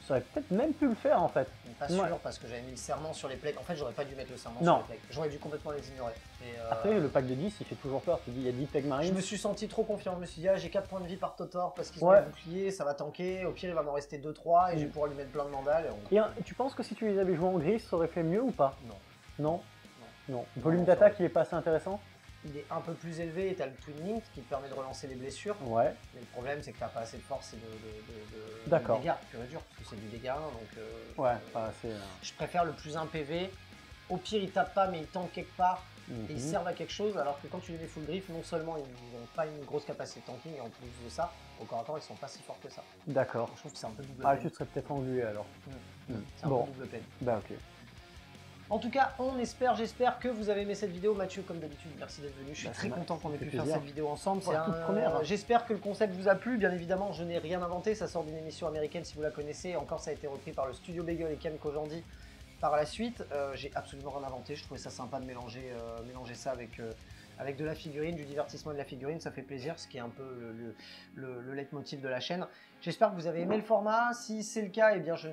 ça aurait peut-être même pu le faire en fait. Pas sûr, parce que j'avais mis le serment sur les plaques. En fait, j'aurais pas dû mettre le serment sur les plaques. J'aurais dû complètement les ignorer. Après, le pack de 10, il fait toujours peur. Tu dis, il y a 10 Plague Marines. Je me suis senti trop confiant. Je me suis dit, j'ai 4 points de vie par Totor parce qu'il se met bouclier, ça va tanker. Au pire, il va m'en rester 2-3 et je vais pouvoir lui mettre plein de mandales. Et tu penses que si tu les avais joués en gris, ça aurait fait mieux ou pas? Non. Non. Le volume d'attaque, il est pas assez intéressant? Il est un peu plus élevé et tu as le Twin Link qui te permet de relancer les blessures. Ouais. Mais le problème, c'est que tu n'as pas assez de force et de D'accord. dégâts pur et dur, parce que c'est du dégât 1. Donc, ouais, pas assez. Je préfère le plus 1 PV. Au pire, il tape pas, mais il tank quelque part et ils servent à quelque chose. Alors que quand tu les mets full drift, non seulement ils n'ont pas une grosse capacité de tanking, et en plus de ça, au corps à corps, ils sont pas si forts que ça. D'accord. Je trouve que c'est un peu double peine. Ah, tu serais peut-être englué alors. C'est un peu double peine. Bah, ok. En tout cas, j'espère que vous avez aimé cette vidéo. Mathieu, comme d'habitude, merci d'être venu. Je suis très content qu'on ait pu faire cette vidéo ensemble. C'est la toute première. J'espère que le concept vous a plu. Bien évidemment, je n'ai rien inventé. Ça sort d'une émission américaine si vous la connaissez. Encore, ça a été repris par le Studio Bagel et Ken Kojandi par la suite. J'ai absolument rien inventé. Je trouvais ça sympa de mélanger ça avec de la figurine, du divertissement et de la figurine, ça fait plaisir, ce qui est un peu le leitmotiv de la chaîne. J'espère que vous avez aimé le format. Si c'est le cas, eh bien je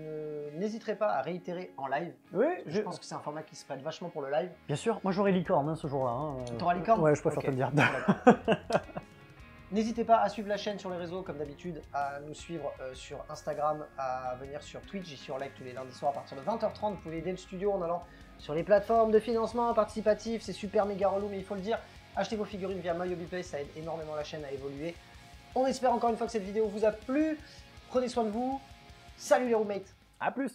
n'hésiterai pas à réitérer en live. Oui, je pense que c'est un format qui se prête vachement pour le live. Bien sûr, moi j'aurai licorne ce jour-là. T'auras licorne? Ouais, je préfère te le dire. N'hésitez pas à suivre la chaîne sur les réseaux, comme d'habitude, à nous suivre sur Instagram, à venir sur Twitch. J'y suis en live tous les lundis soirs à partir de 20h30. Vous pouvez aider le studio en allant sur les plateformes de financement participatif. C'est super méga relou, mais il faut le dire. Achetez vos figurines via MyHobbyPay, ça aide énormément la chaîne à évoluer. On espère encore une fois que cette vidéo vous a plu. Prenez soin de vous. Salut les roommates. À plus.